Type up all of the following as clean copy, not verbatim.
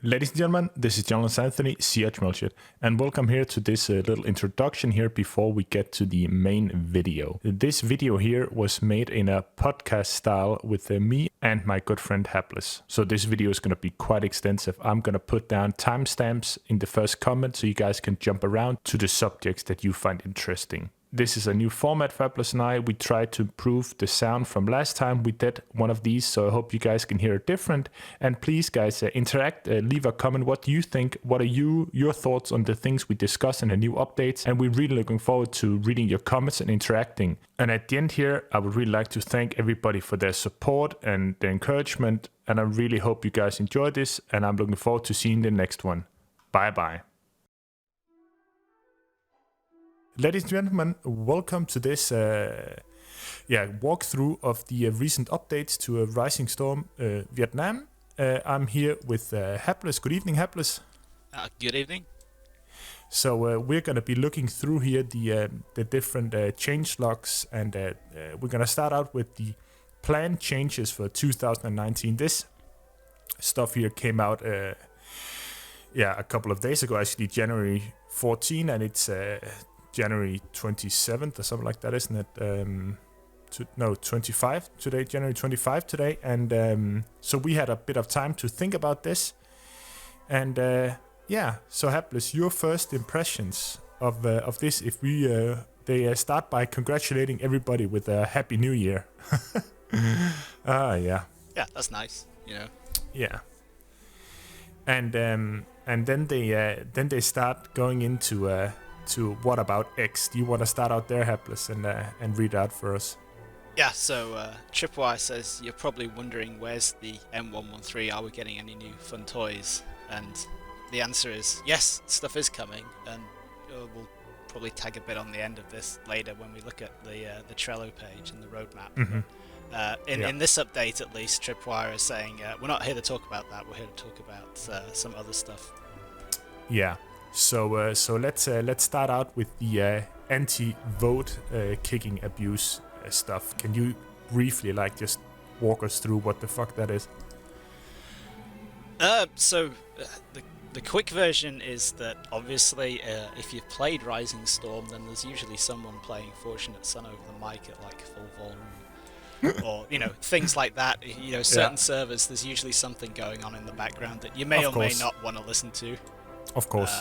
Ladies and gentlemen, this is Jonas Anthony, CH Melchett, and welcome here to this little introduction here before we get to the main video. This video here was made in a podcast style with me and my good friend Hapless. So this video is going to be quite extensive. I'm going to put down timestamps in the first comment so you guys can jump around to the subjects that you find interesting. This is a new format for Hapless and I. We tried to improve the sound from last time we did one of these, so I hope you guys can hear it different. And please, guys, interact, leave a comment. What do you think? What are your thoughts on the things we discuss in the new updates? And we're really looking forward to reading your comments and interacting. And at the end here, I would really like to thank everybody for their support and their encouragement. And I really hope you guys enjoy this, and I'm looking forward to seeing the next one. Bye-bye. Ladies and gentlemen, welcome to this walkthrough of the recent updates to Rising Storm Vietnam. I'm here with Hapless. Good evening, Hapless. Good evening. So we're going to be looking through here the different change logs, and we're going to start out with the planned changes for 2019. This stuff here came out a couple of days ago, actually January 14, and it's January 27th or something like that, isn't it? 25 today, January 25 today. And so we had a bit of time to think about this. And so Hapless, your first impressions of this, if they start by congratulating everybody with a Happy New Year. Yeah, that's nice, you know. Yeah. And then they start going into to what about X? Do you want to start out there, Hapless, and read out for us? Yeah, so Tripwire says, you're probably wondering where's the M113, are we getting any new fun toys? And the answer is yes, stuff is coming, and we'll probably tag a bit on the end of this later when we look at the Trello page and the roadmap. Mm-hmm. In this update, at least, Tripwire is saying, we're not here to talk about that, we're here to talk about some other stuff. Yeah. So let's start out with the anti-vote kicking abuse stuff. Can you briefly just walk us through what the fuck that is? The quick version is that obviously if you've played Rising Storm, then there's usually someone playing Fortunate Son over the mic at full volume. Or things like that. Certain servers, there's usually something going on in the background that you may or may not want to listen to. Of course.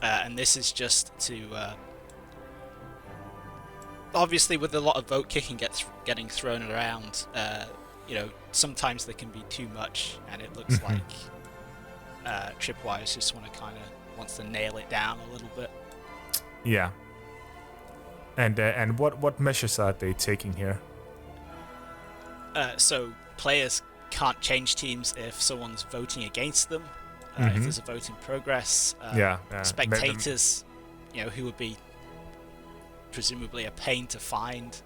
And this is just to obviously with a lot of vote kicking getting thrown around, sometimes there can be too much, and it looks like Tripwires just wants to nail it down a little bit. Yeah. And what measures are they taking here? So players can't change teams if someone's voting against them. If there's a vote in progress, spectators, who would be presumably a pain to find.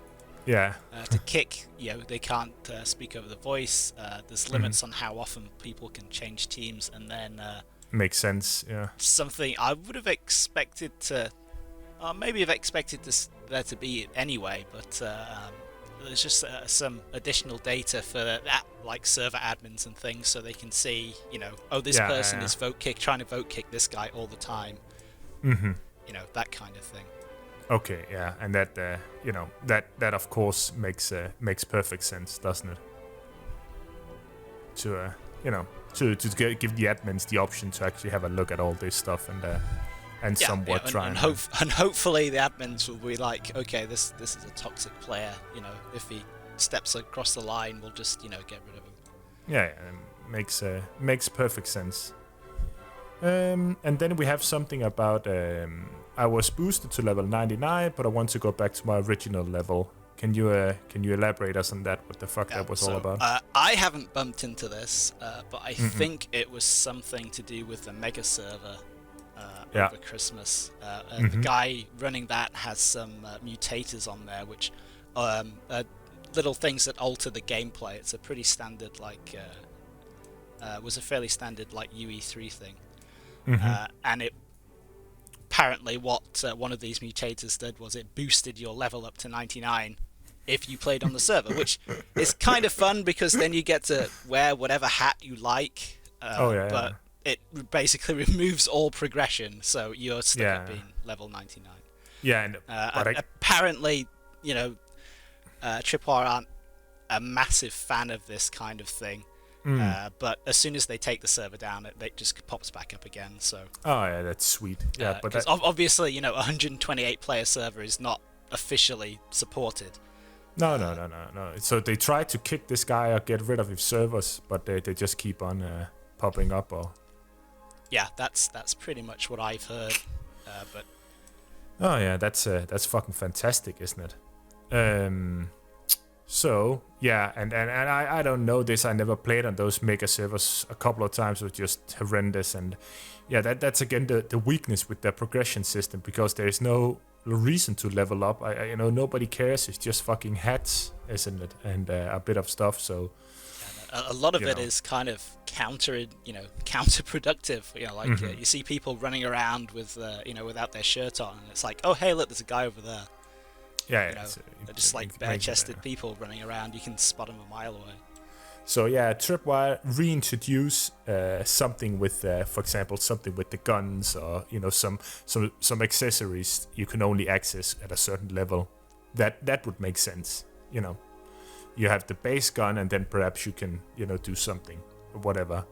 Yeah. To kick, they can't speak over the voice. There's limits on how often people can change teams, and then makes sense. Yeah. Something I would have expected there to be anyway, but there's just some additional data for that, like server admins and things, so they can see, this person is trying to vote kick this guy all the time. Mm-hmm. That kind of thing. Okay, yeah, and that that of course makes perfect sense, doesn't it? To give the admins the option to actually have a look at all this stuff and somewhat try and hopefully the admins will be like, okay, this is a toxic player. If he steps across the line, we'll just get rid of him. Yeah, makes perfect sense. And then we have something about I was boosted to level 99, but I want to go back to my original level. Can you elaborate us on that? What the fuck that was all about? I haven't bumped into this, but I think it was something to do with the mega server. Over Christmas. The guy running that has some mutators on there, which little things that alter the gameplay. It's a pretty standard, was a fairly standard UE3 thing. And it apparently what one of these mutators did was it boosted your level up to 99 if you played on the server, which is kind of fun because then you get to wear whatever hat you like. But it basically removes all progression, so you're stuck at being level 99. Yeah, and apparently, Tripwire aren't a massive fan of this kind of thing. But as soon as they take the server down, it just pops back up again. So. Oh yeah, that's sweet. Yeah, but obviously, 128 player server is not officially supported. No. So they try to kick this guy or get rid of his servers, but they just keep on popping up. Or yeah, that's pretty much what I've heard. But oh yeah, that's fucking fantastic, isn't it? So yeah, and I don't know this. I never played on those mega servers. A couple of times it was just horrendous, and yeah, that's again the weakness with the progression system, because there is no reason to level up. Nobody cares. It's just fucking hats, isn't it? And a bit of stuff. So a lot of it is kind of counterproductive. You see people running around with without their shirt on, and it's like, oh hey, look, there's a guy over there. Yeah, they're just like bare-chested people running around. You can spot them a mile away. So yeah, Tripwire reintroduce something with, for example, something with the guns, or some accessories you can only access at a certain level. That would make sense. You have the base gun, and then perhaps you can do something, whatever.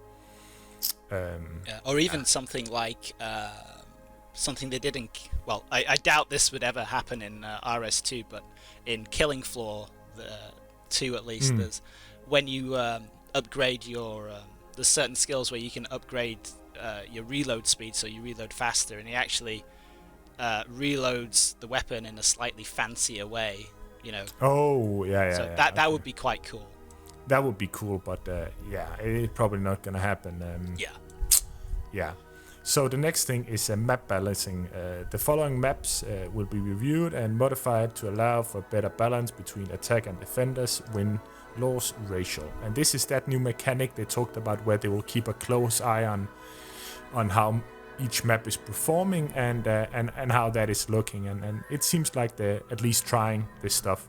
Or even something like. Something they did in... Well, I doubt this would ever happen in RS2, but in Killing Floor 2 at least, there's... When you upgrade your... there's certain skills where you can upgrade your reload speed, so you reload faster, and he actually reloads the weapon in a slightly fancier way, Oh, yeah. So that would be quite cool. That would be cool, but it's probably not going to happen. Yeah. So the next thing is map balancing. The following maps will be reviewed and modified to allow for better balance between attack and defenders win-loss ratio. And this is that new mechanic they talked about, where they will keep a close eye on how each map is performing and how that is looking. And it seems like they're at least trying this stuff.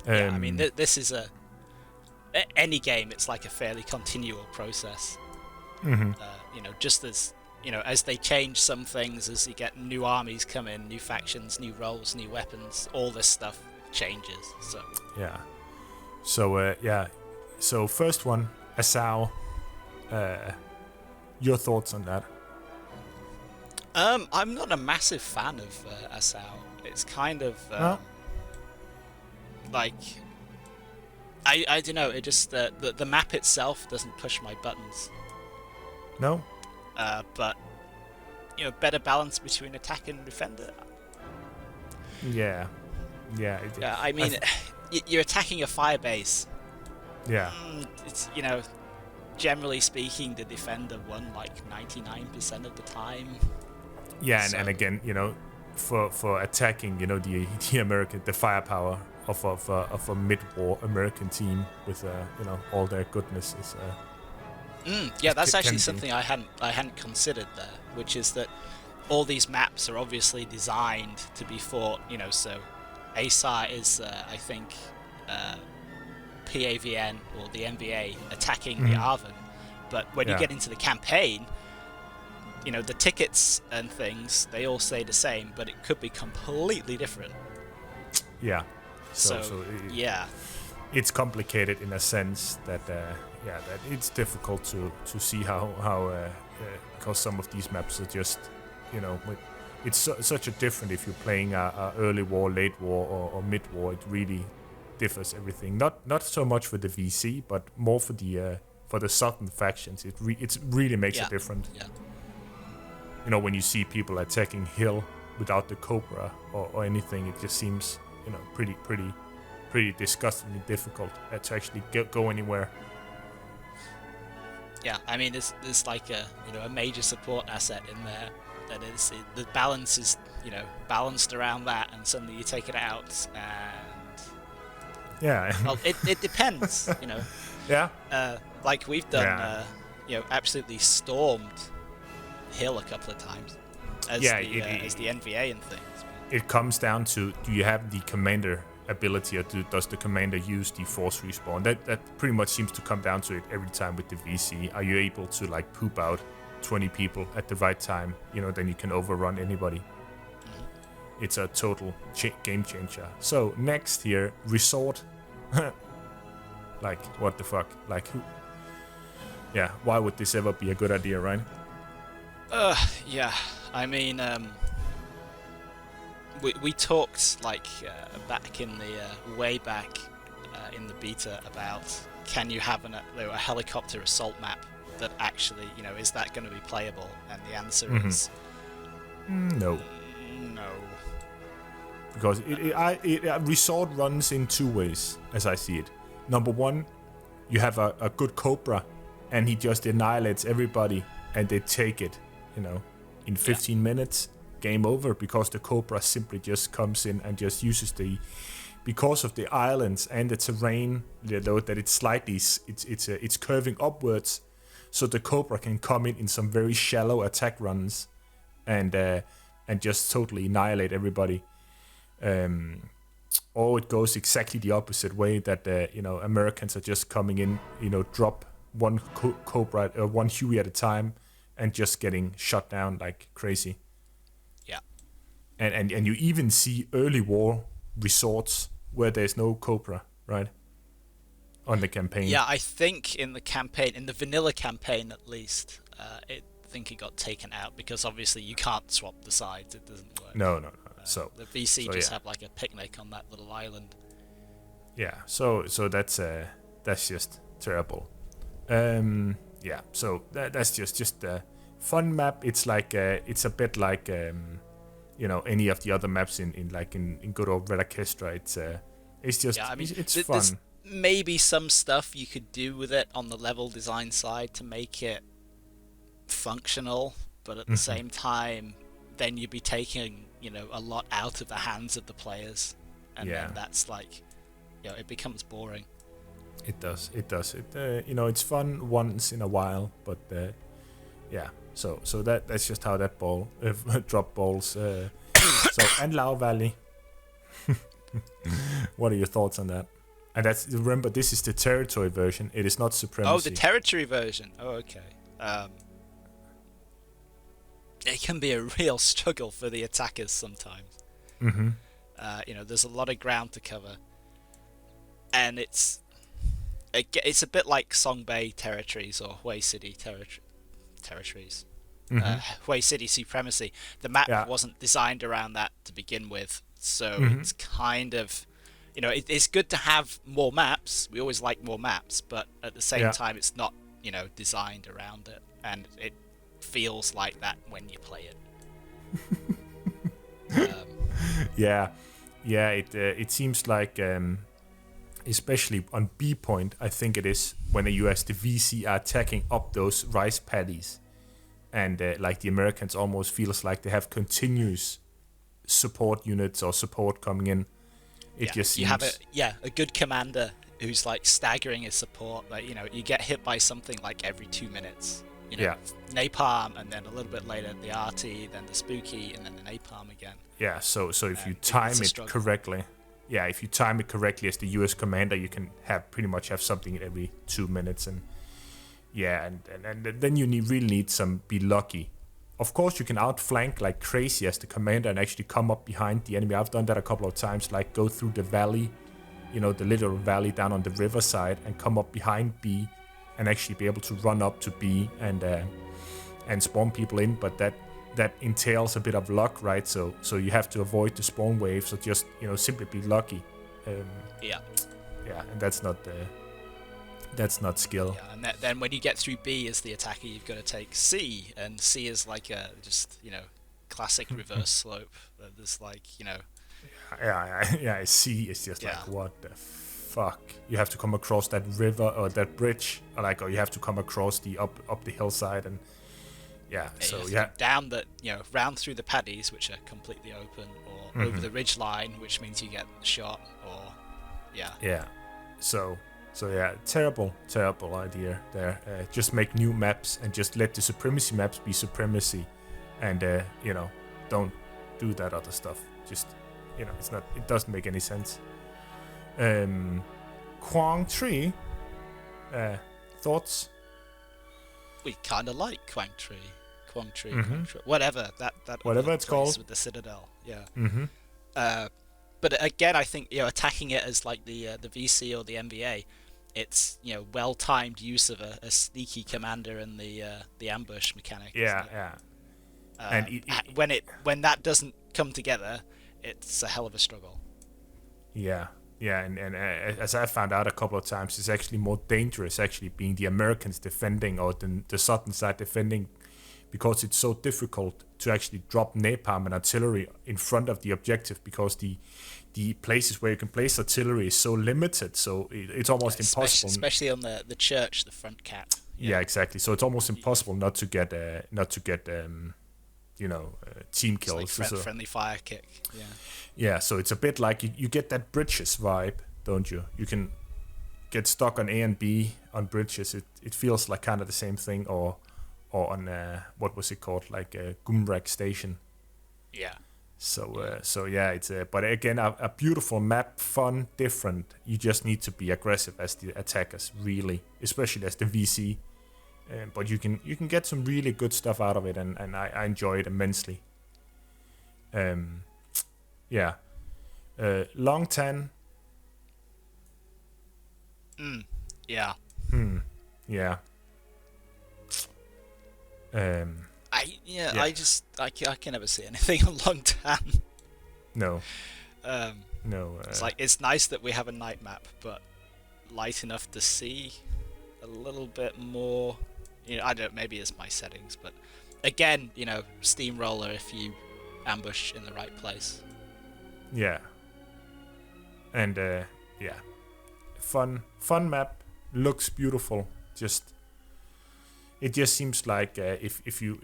I mean, this is any game. It's like a fairly continual process. Just as they change some things, as you get new armies come in, new factions, new roles, new weapons, all this stuff changes. So yeah. So first one, Asau. Your thoughts on that? I'm not a massive fan of Asau. It's kind of like I don't know. It just the map itself doesn't push my buttons. No. But better balance between attack and defender. Yeah. I mean, you're attacking a fire base. Yeah. It's generally speaking, the defender won like 99% of the time. Yeah, and again, for attacking, the firepower of a mid-war American team with all their goodness is. That's actually something I hadn't considered there, which is that all these maps are obviously designed to be fought. So ASAR is I think PAVN or the MVA attacking the Arvin, but when you get into the campaign, the tickets and things, they all say the same, but it could be completely different. Yeah. It's complicated in a sense that that it's difficult to see how because some of these maps are just it's such a different if you're playing a early war, late war, or mid war. It really differs everything. Not so much for the VC, but more for the southern factions. It really makes a difference. Yeah. When you see people attacking Hill without the Cobra or anything, it just seems pretty disgustingly difficult to actually go anywhere. Yeah, I mean, there's like a major support asset in there that is the balance is balanced around that, and suddenly you take it out, and well, it depends, Yeah. Like we've done, absolutely stormed Hill a couple of times as the NVA and things. It comes down to, do you have the commander ability, or does the commander use the force respawn? That pretty much seems to come down to it every time with the VC. Are you able to like poop out 20 people at the right time? Then you can overrun anybody. It's a total game changer. So next here, resort. Like, what the fuck? Like, who? Yeah, why would this ever be a good idea, right? Yeah. I mean, we talked like back in the way back in the beta about can you have a helicopter assault map that actually, is that going to be playable? And the answer is no. No. Because resort runs in two ways, as I see it. Number one, you have a good Cobra, and he just annihilates everybody, and they take it, in 15 minutes, game over, because the Cobra simply just comes in and just uses because of the islands and the terrain, that it's slightly, it's curving upwards, so the Cobra can come in some very shallow attack runs, and just totally annihilate everybody. Or it goes exactly the opposite way, that Americans are just coming in, drop one Cobra or one Huey at a time, and just getting shot down like crazy. Yeah. And you even see early war resorts where there's no Cobra, right? On the campaign. Yeah, I think in the vanilla campaign at least, I think it got taken out because obviously you can't swap the sides. It doesn't work. No. So the VC just have like a picnic on that little island. Yeah. So that's just terrible. Yeah. So that's just a fun map. It's like it's a bit like any of the other maps in good old Red Orchestra. It's just it's fun. There's maybe some stuff you could do with it on the level design side to make it functional, but at the same time, then you'd be taking a lot out of the hands of the players, and then that's like, it becomes boring. It does. It's fun once in a while, but So that's just how that ball drop balls. So and Lao Valley. What are your thoughts on that? And remember, this is the territory version. It is not supremacy. Oh, the territory version. Oh, okay. It can be a real struggle for the attackers sometimes. Mm-hmm. There's a lot of ground to cover, and it's a bit like Song Bay territories or Hue City territories. Mm-hmm. Hue City supremacy. The map wasn't designed around that to begin with, so it's kind of, it's good to have more maps. We always like more maps, but at the same time, it's not, designed around it, and it feels like that when you play it. It seems like, especially on B point, I think it is when the US, the VC are attacking up those rice paddies, and like the Americans almost feels like they have continuous support units or support coming in. It just seems... You have a good commander who's like staggering his support. Like, you get hit by something like every 2 minutes. Napalm, and then a little bit later the RT, then the spooky, and then the napalm again. Yeah, so if you time it correctly, if you time it correctly as the US commander, you can pretty much have something every 2 minutes, and then you really need be lucky. Of course, you can outflank like crazy as the commander and actually come up behind the enemy. I've done that a couple of times, like go through the valley, the literal valley down on the riverside, and come up behind B, and actually be able to run up to B and spawn people in. But that entails a bit of luck, right? So you have to avoid the spawn waves, or just simply be lucky. And that's not skill. Yeah, and then when you get through B as the attacker, you've got to take C, and C is like a classic reverse slope. There's like C is just like, what the fuck? You have to come across that river or that bridge, or you have to come across the up the hillside, and down round through the paddies, which are completely open, or over the ridge line, which means you get shot, or terrible idea there. Just make new maps and just let the supremacy maps be supremacy, and don't do that other stuff. Just it doesn't make any sense. Quang Tree. Thoughts? We kind of like Quang Tree, whatever whatever it's called with the Citadel. Yeah. Mm-hmm. But again, I think attacking it as like the VC or the MBA, it's well-timed use of a sneaky commander and the ambush mechanic. Yeah. And when that doesn't come together, it's a hell of a struggle. Yeah, and as I found out a couple of times, it's actually more dangerous actually being the Americans defending or the southern side defending, because it's so difficult to actually drop napalm and artillery in front of the objective, because the places where you can place artillery is so limited, so it's almost impossible. Especially on the church, the front cap. Yeah, exactly. So it's almost impossible not to get team kills. It's like friendly fire kick. Yeah. Yeah, so it's a bit like you get that bridges vibe, don't you? You can get stuck on A and B on bridges. It feels like kind of the same thing, or on what was it called, like Gumrak Station. Yeah. So yeah, it's but again a beautiful map, fun, different. You just need to be aggressive as the attackers, really, especially as the VC. But you can get some really good stuff out of it, and I enjoy it immensely. Yeah. Long 10. Yeah. Yeah. I can never see anything on Long Tan. No. No. It's like, it's nice that we have a night map, but light enough to see a little bit more. I don't. Maybe it's my settings, but again, steamroller if you ambush in the right place. Yeah. And yeah, fun map, looks beautiful. It just seems like if you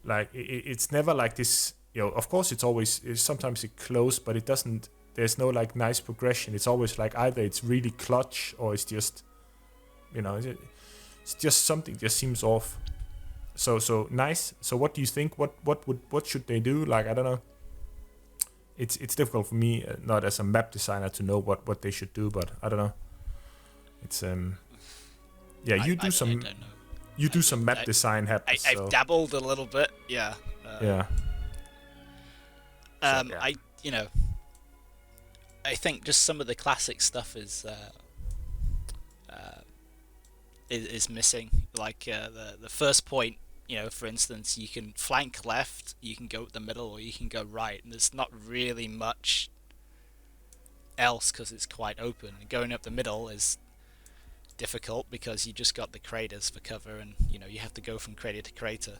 like it's never like this. Of course it's always sometimes it close, but it doesn't. There's no like nice progression. It's always like either it's really clutch or it's just it's just something just seems off. So nice. So what do you think? What should they do? Like, I don't know. It's difficult for me, not as a map designer, to know what they should do, but I don't know. It's you do some map design happens. I've dabbled a little bit, yeah. Yeah. I think just some of the classic stuff is missing. Like the first point, for instance, you can flank left, you can go up the middle, or you can go right, and there's not really much else because it's quite open. And going up the middle is difficult because you just got the craters for cover, and you have to go from crater to crater,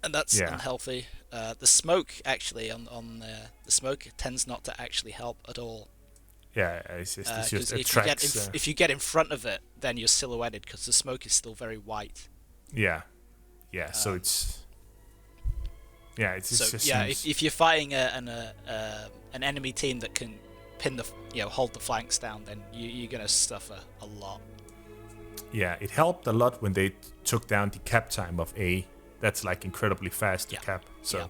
and that's unhealthy. The smoke actually on the smoke tends not to actually help at all. Yeah, it's just attracts. If you get in front of it, then you're silhouetted because the smoke is still very white. Yeah. So it's. Yeah, it's so just. Yeah, if you're fighting an enemy team that can pin hold the flanks down, then you're gonna suffer a lot. Yeah, it helped a lot when they took down the cap time of A. That's like incredibly fast to cap. So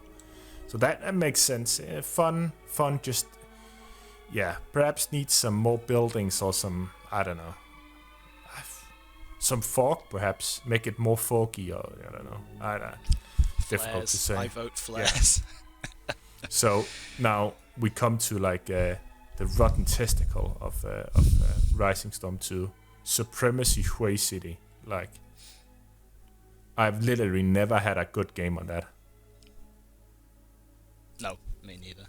that makes sense. Fun. Just. Yeah, perhaps needs some more buildings or some, I don't know, some fog perhaps, make it more foggy, or I don't know. Difficult to say. I vote flares. Yeah. So now we come to like the rotten testicle of Rising Storm 2, Supremacy Hue City. Like, I've literally never had a good game on that. No, me neither.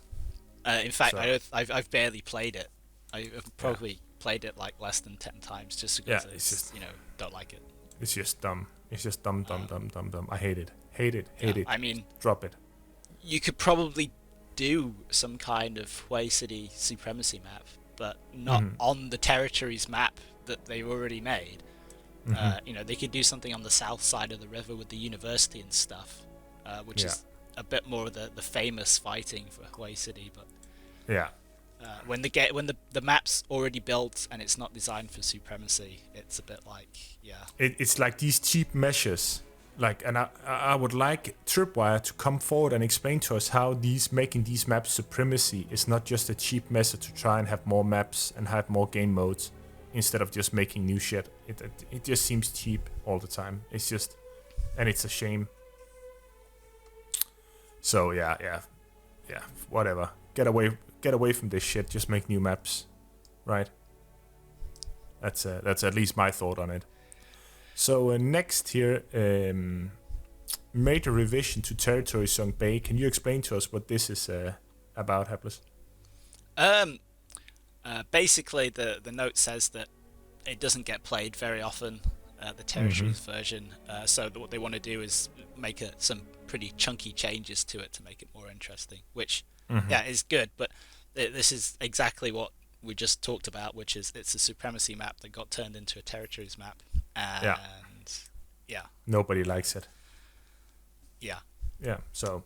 In fact, I've barely played it. I've probably played it like less than 10 times just because it's just don't like it. It's just dumb. It's just dumb. I hate it. Hate it. I mean, drop it. You could probably do some kind of Hue City supremacy map, but not on the territories map that they already made. They could do something on the south side of the river with the university and stuff, which is a bit more of the famous fighting for Hue City, but when the map's already built and it's not designed for supremacy, it's a bit like it's like these cheap measures and I would like Tripwire to come forward and explain to us how making these maps supremacy is not just a cheap method to try and have more maps and have more game modes instead of just making new shit. It just seems cheap all the time. It's just, and it's a shame. So yeah, whatever. Get away from this shit. Just make new maps, right? That's at least my thought on it. So next here, major revision to Territory Song Bay. Can you explain to us what this is about, Hapless? Basically, the note says that it doesn't get played very often, the Territories version. So what they want to do is make some pretty chunky changes to it to make it more interesting, which is good. But this is exactly what we just talked about, which is it's a supremacy map that got turned into a Territories map, and nobody likes it. So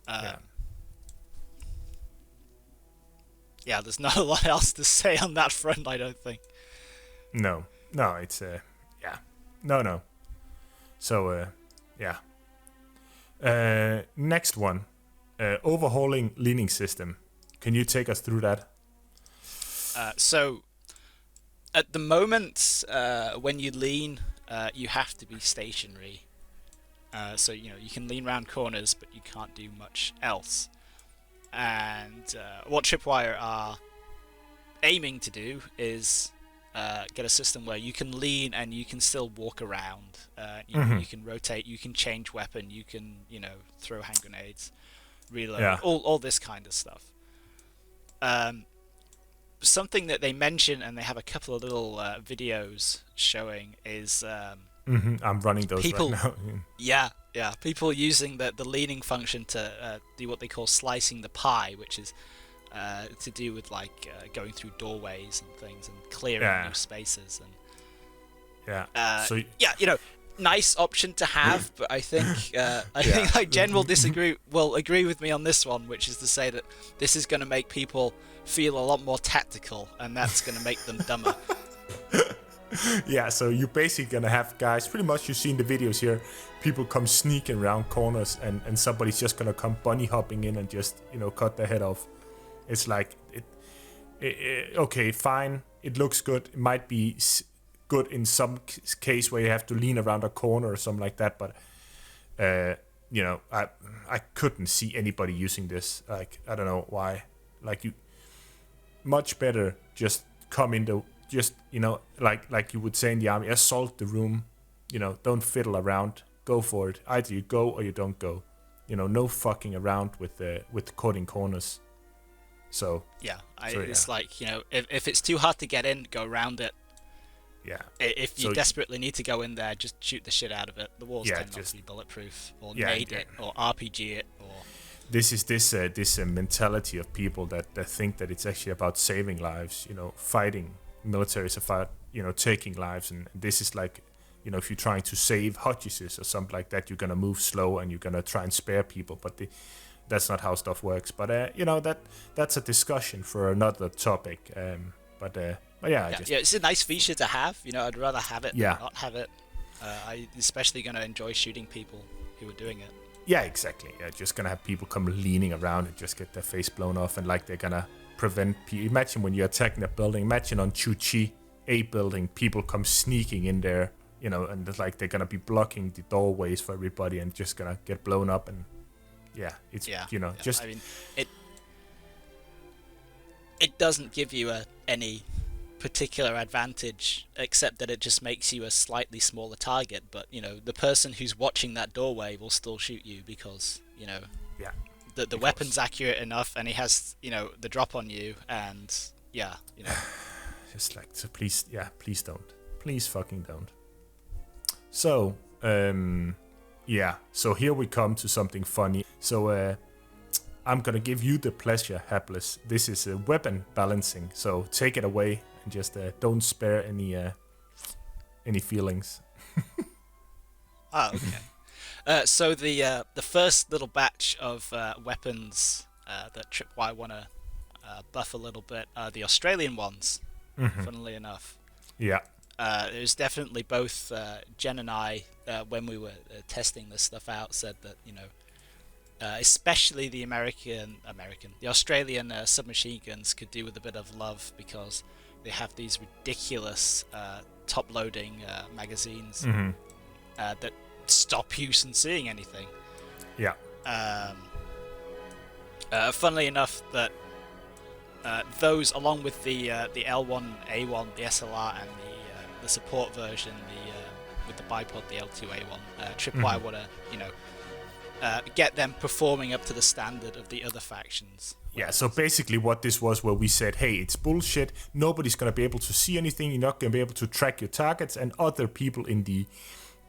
there's not a lot else to say on that front, I don't think. No, it's no. So next one, overhauling leaning system. Can you take us through that? So at the moment, when you lean, you have to be stationary. So you can lean around corners, but you can't do much else. And what Tripwire are aiming to do is get a system where you can lean and you can still walk around. You can rotate, you can change weapon, you can throw hand grenades, reload, all this kind of stuff. Something that they mention, and they have a couple of little videos showing, is I'm running those people, right now. People using the leaning function to do what they call slicing the pie, which is to do with going through doorways and things and clearing new spaces. And nice option to have, but I think think Jen will agree with me on this one, which is to say that this is going to make people feel a lot more tactical, and that's going to make them dumber. So you're basically going to have guys, pretty much you've seen the videos here, people come sneaking around corners, and somebody's just going to come bunny hopping in and just cut their head off. It's like okay, fine, it looks good, it might be good in some case where you have to lean around a corner or something like that, but I couldn't see anybody using this. I don't know why. You much better just come into, just like you would say in the army, assault the room. Don't fiddle around, go for it. Either you go or you don't go. No fucking around with cutting corners. It's if it's too hard to get in, go around it. If you desperately need to go in there, just shoot the shit out of it. The walls tend not to be bulletproof, or nade it, or RPG it, or... This is this mentality of people that think that it's actually about saving lives. Fighting militaries about taking lives, and this is if you're trying to save Hodgeses or something like that, you're gonna move slow and you're gonna try and spare people, but that's not how stuff works. But that's a discussion for another topic. It's a nice feature to have. I'd rather have it than not have it. I especially gonna enjoy shooting people who are doing it. Yeah, exactly. Just gonna have people come leaning around and just get their face blown off, and they're gonna prevent people. Imagine when you're attacking a building. Imagine on Chu-Chi, a building, people come sneaking in there, and they're gonna be blocking the doorways for everybody and just gonna get blown up. And just. I mean, it doesn't give you any particular advantage, except that it just makes you a slightly smaller target. But the person who's watching that doorway will still shoot you because the weapon's accurate enough, and he has the drop on you, and just so please don't, please fucking don't. So so here we come to something funny. So I'm gonna give you the pleasure, Hapless. This is weapon balancing, so take it away and just don't spare any feelings. Okay. So the first little batch of weapons that Tripwire want to buff a little bit are the Australian ones, funnily enough. Yeah. it was definitely both Jen and I, when we were testing this stuff out, said that, especially the the Australian submachine guns could do with a bit of love, because they have these ridiculous top-loading magazines that stop you from seeing anything. Yeah. Funnily enough, that those, along with the L1A1, the SLR, and the support version, with the bipod, the L2A1, Tripwire would get them performing up to the standard of the other factions. Yeah, so basically what this was, where we said, hey, it's bullshit, nobody's going to be able to see anything, you're not going to be able to track your targets, and other people in the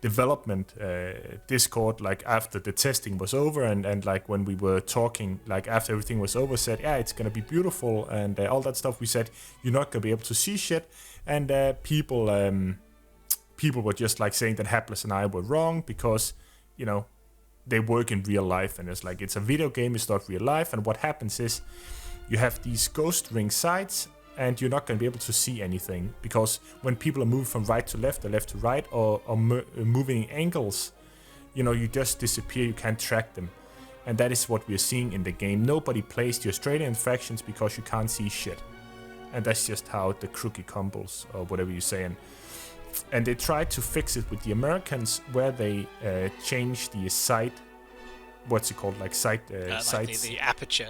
development Discord, like after the testing was over, and like when we were talking, like after everything was over, said, yeah, it's going to be beautiful, and all that stuff. We said, you're not going to be able to see shit, and people were just like saying that Hapless and I were wrong, because, they work in real life, and it's like, it's a video game, it's not real life. And what happens is you have these ghost ring sights, and you're not going to be able to see anything, because when people are moving from right to left or left to right, or moving angles, you just disappear, you can't track them. And that is what we're seeing in the game. Nobody plays the Australian factions because you can't see shit, and that's just how the crookie crumbles, or whatever you say. And they tried to fix it with the Americans, where they changed the sight. What's it called? Like sight. Sights. The aperture.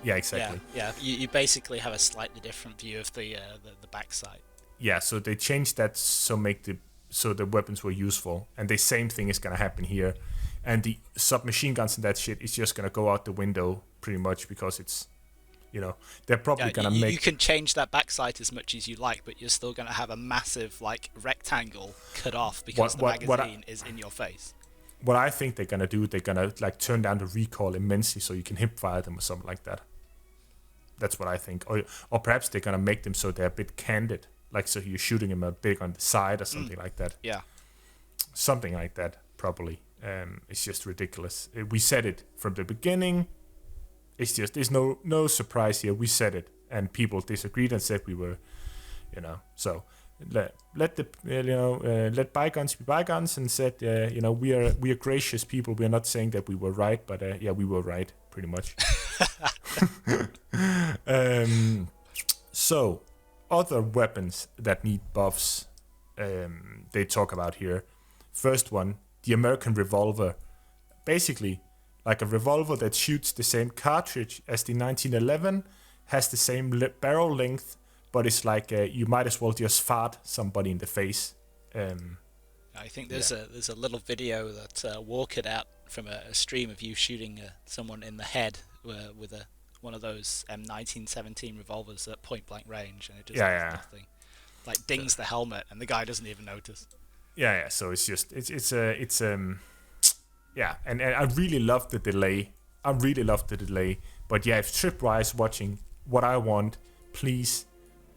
Yeah, exactly. Yeah. You basically have a slightly different view of the backside. Yeah, so they changed that so the weapons were useful, and the same thing is gonna happen here. And the submachine guns and that shit is just gonna go out the window pretty much, because it's. They're probably gonna make. You can change that backside as much as you like, but you're still gonna have a massive rectangle cut off, because the magazine is in your face. What I think they're gonna do, they're gonna turn down the recoil immensely, so you can hip fire them or something like that. That's what I think. Or perhaps they're gonna make them so they're a bit candid, like so you're shooting them a bit on the side or something like that. Yeah. Something like that, probably. It's just ridiculous. We said it from the beginning. It's just, there's no surprise here. We said it, and people disagreed and said we were, So let bygones be bygones, and said, we are gracious people. We are not saying that we were right, but we were right pretty much. So other weapons that need buffs, they talk about here. First one, the American revolver, basically. Like a revolver that shoots the same cartridge as the 1911, has the same barrel length, but it's like you might as well just fart somebody in the face. I think there's a little video that Walker out from a stream of you shooting someone in the head with one of those M113 revolvers at point blank range, and it just does nothing. Like dings the helmet, and the guy doesn't even notice. Yeah. So it's just yeah, and I really love the delay. But yeah, if Tripwire is watching, what I want, please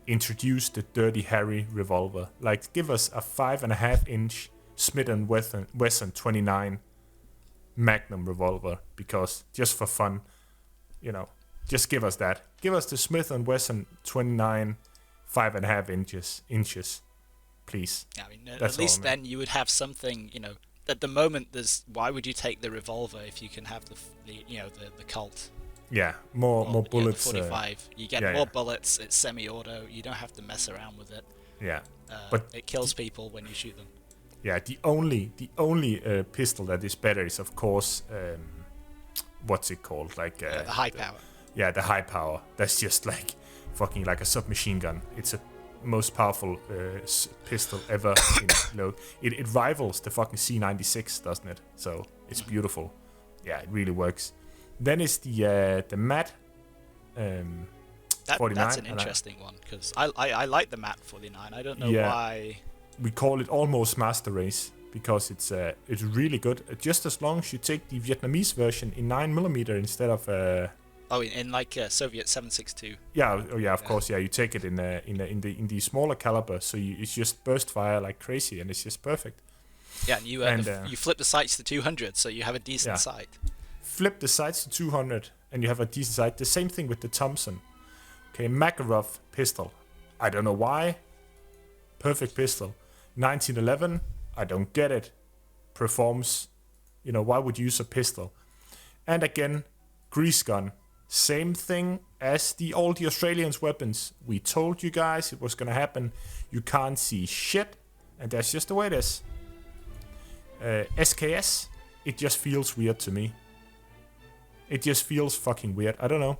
introduce the Dirty Harry revolver. Like, give us a 5.5-inch Smith & Wesson 29 Magnum revolver, because just for fun, just give us that. Give us the Smith & Wesson 29 5.5 inches, please. I mean, at least then you would have something, At the moment, why would you take the revolver if you can have the Colt? Yeah, more bullets. The 45. You get more bullets. It's semi-auto. You don't have to mess around with it. Yeah, but it kills people when you shoot them. Yeah, the only pistol that is better is, of course, what's it called? Like the high power. Yeah, the high power. That's just like fucking like a submachine gun. It's a most powerful pistol ever. It rivals the fucking C96, doesn't it? So it's beautiful. Yeah, it really works. Then is the MAT 49. That's an interesting one, because I like the MAT 49. I don't know why. We call it almost Master Race because it's really good. Just as long as you take the Vietnamese version in 9mm instead of. In like Soviet 7.62. Yeah, of course. Yeah, you take it in the smaller caliber, so it's just burst fire like crazy, and it's just perfect. Yeah, and you flip the sights to 200, so you have a decent sight. Flip the sights to 200, and you have a decent sight. The same thing with the Thompson. Okay, Makarov pistol. I don't know why. perfect pistol. 1911, I don't get it. Performs, why would you use a pistol? And again, grease gun. Same thing as all the Australians' weapons. We told you guys it was going to happen. You can't see shit, and that's just the way it is. SKS, it just feels weird to me. It just feels fucking weird. I don't know.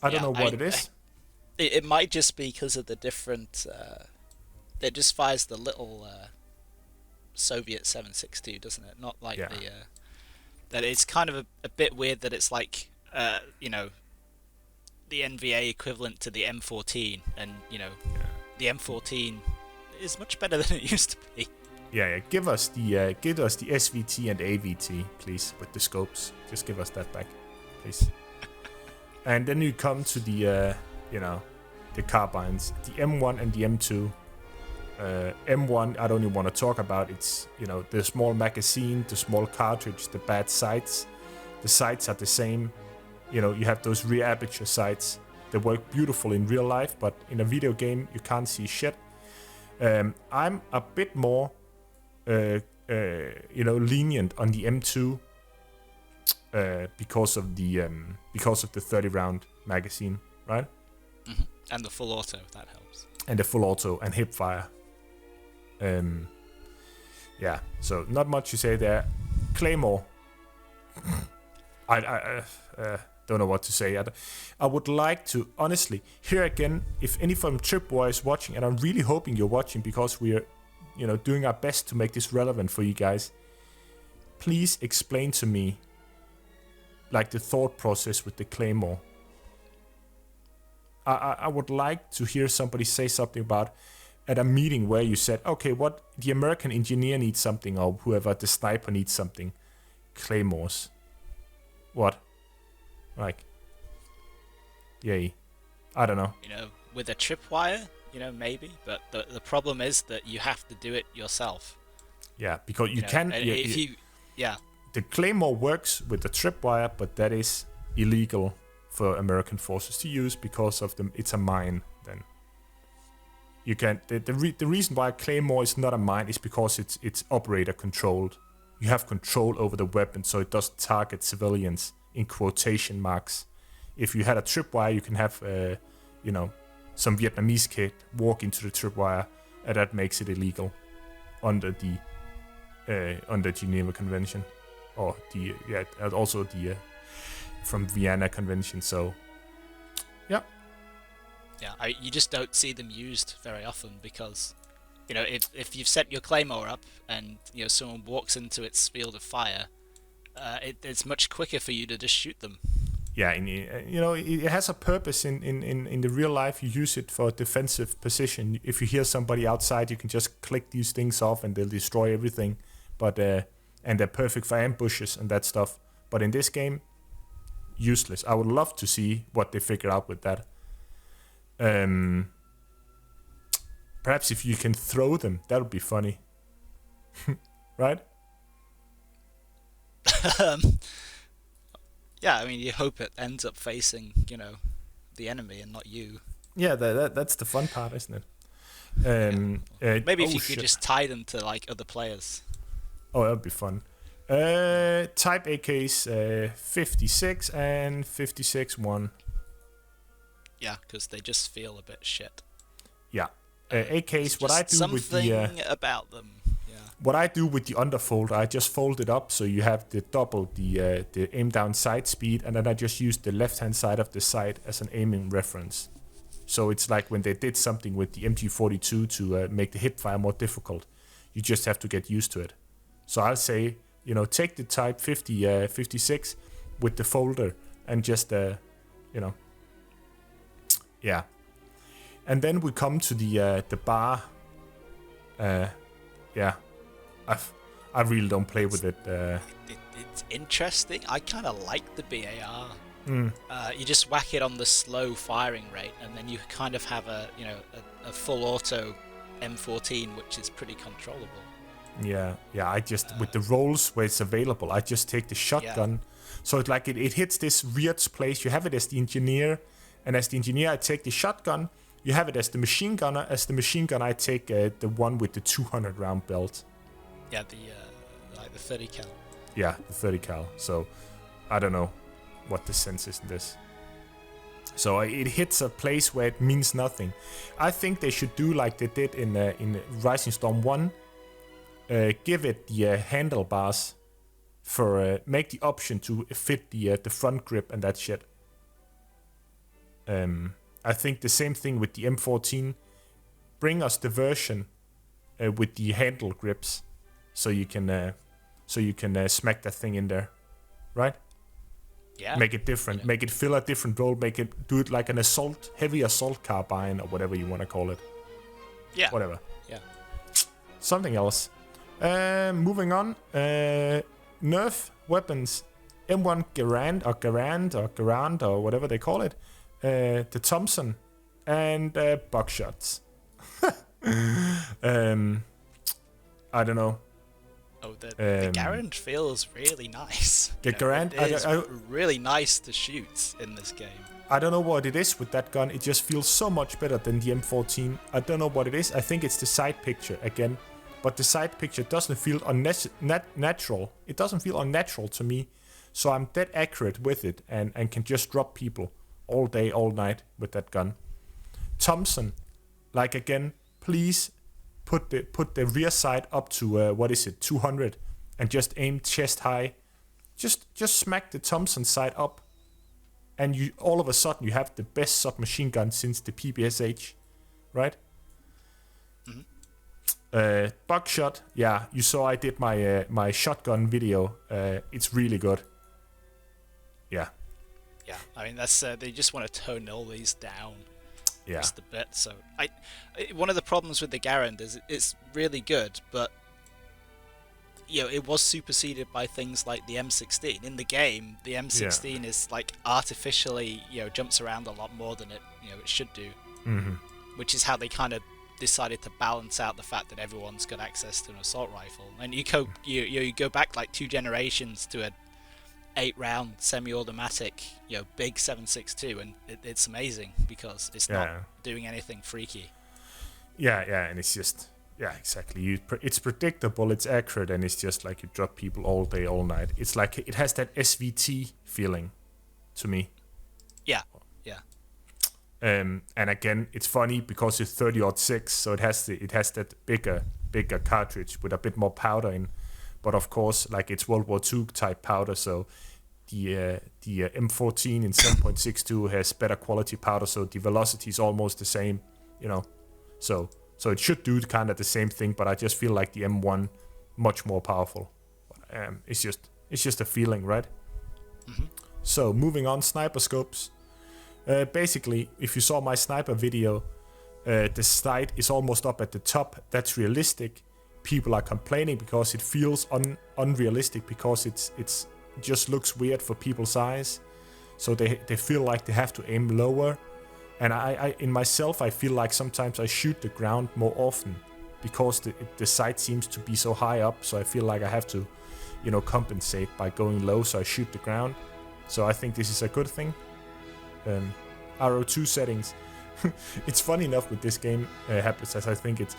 I don't know what it is. It might just be because of the different... it just fires the little Soviet 7.62, doesn't it? Not like the... that it's kind of a bit weird that it's like, the NVA equivalent to the M14, and, the M14 is much better than it used to be. Yeah. Give us the SVT and AVT, please, with the scopes. Just give us that back, please. And then you come to the, the carbines, the M1 and the M2. M1, I don't even want to talk about. It's, the small magazine, the small cartridge, the bad sights. The sights are the same. You have those rear aperture sights. They work beautiful in real life, but in a video game, you can't see shit. I'm a bit more, lenient on the M2 because of the 30-round magazine, right? Mm-hmm. And the full auto, that helps. And the full auto and hip fire. So not much to say there. Claymore. I don't know what to say. I would like to, honestly, here again, if any from Tripwire is watching, and I'm really hoping you're watching because we're, doing our best to make this relevant for you guys, please explain to me, like, the thought process with the Claymore. I would like to hear somebody say something about at a meeting where you said, okay, what the American engineer needs something, or whoever, the sniper needs something. Claymores. What? Like, yay. I don't know. With a tripwire, maybe. But the problem is that you have to do it yourself. Yeah, because you can... The Claymore works with the tripwire, but that is illegal for American forces to use because of it's a mine. Then you can the reason why Claymore is not a mine is because it's operator controlled. You have control over the weapon, so it doesn't target civilians in quotation marks. If you had a tripwire, you can have some Vietnamese kid walk into the tripwire, and that makes it illegal under the Geneva Convention, or also the from Vienna Convention. So you just don't see them used very often because if you've set your Claymore up and someone walks into its field of fire, it's much quicker for you to just shoot them. Yeah, and it has a purpose in the real life. You use it for defensive position. If you hear somebody outside, you can just click these things off and they'll destroy everything. But and they're perfect for ambushes and that stuff. But in this game, useless. I would love to see what they figure out with that. Perhaps if you can throw them, that would be funny. Right? Yeah, I mean, you hope it ends up facing, the enemy and not you. Yeah, that's the fun part, isn't it? Maybe if you could just tie them to, other players. Oh, that would be fun. Type AKs 56 and 56-1. Yeah, because they just feel a bit shit. Yeah. AKs, what I do with the... Something about them. What I do with the underfold, I just fold it up so you have the aim down sight speed, and then I just use the left hand side of the sight as an aiming reference. So it's like when they did something with the MG42 to make the hip fire more difficult. You just have to get used to it. So I'll say, take the Type 56 with the folder and just, yeah. And then we come to the bar. Yeah. I really don't play with it. It's interesting. I kind of like the BAR. You just whack it on the slow firing rate, and then you kind of have a full auto M14, which is pretty controllable. Yeah. I just with the rolls where it's available, I just take the shotgun. Yeah. So it's like it hits this weird place. You have it as the engineer, and as the engineer, I take the shotgun, You have it as the machine gunner. As the machine gunner, I take the one with the 200 round belt. Yeah, like the 30 cal. Yeah, the 30 cal. So I don't know what the sense is in this. So it hits a place where it means nothing. I think they should do like they did in Rising Storm 1. Give it the handlebars for make the option to fit the front grip and that shit. I think the same thing with the M14. Bring us the version with the handle grips, so you can smack that thing in there, right? Yeah. Make it different. Yeah. Make it fill a different role. Do it like an heavy assault carbine or whatever you want to call it. Yeah. Whatever. Yeah. Something else. Moving on. Nerf weapons. M1 Garand or whatever they call it. The Thompson and buckshots. I don't know. Oh, the Garand feels really nice. The Garand is really nice to shoot in this game. I don't know what it is with that gun. It just feels so much better than the M14. I don't know what it is. I think it's the side picture again. But the side picture doesn't feel natural. It doesn't feel unnatural to me. So I'm dead accurate with it and can just drop people all day, all night with that gun. Thompson, like again, please put the rear sight up to 200, and just aim chest high. Just smack the Thompson sight up, and you all of a sudden you have the best submachine gun since the PPSH, right? Mm-hmm. Buckshot, yeah, you saw I did my shotgun video. It's really good. Yeah. Yeah, I mean that's they just want to tone all these down. Yeah. Just a bit. So one of the problems with the Garand is it's really good, but it was superseded by things like the M16. In the game, the M16 is like artificially jumps around a lot more than it should do, which is how they kind of decided to balance out the fact that everyone's got access to an assault rifle. And you go back like 2 generations to a 8-round semi-automatic, big 7.62, and it's amazing because it's not doing anything freaky. Yeah, and it's just exactly. It's predictable, it's accurate, and it's just like you drop people all day, all night. It's like it has that SVT feeling to me. Yeah. And again, it's funny because it's 30-06, so it has that bigger cartridge with a bit more powder in. But of course, like it's World War II type powder, so the M14 in 7.62 has better quality powder, so the velocity is almost the same, So it should do kind of the same thing, but I just feel like the M1 much more powerful. It's just a feeling, right? Mm-hmm. So moving on, sniper scopes. Basically, if you saw my sniper video, the sight is almost up at the top. That's realistic. People are complaining because it feels unrealistic because it's just looks weird for people's eyes, so they feel like they have to aim lower. And I in myself, I feel like sometimes I shoot the ground more often because the sight seems to be so high up, so I feel like I have to compensate by going low, so I shoot the ground. So I think this is a good thing. Ro2 settings. It's funny enough with this game, Hapless, as I think it's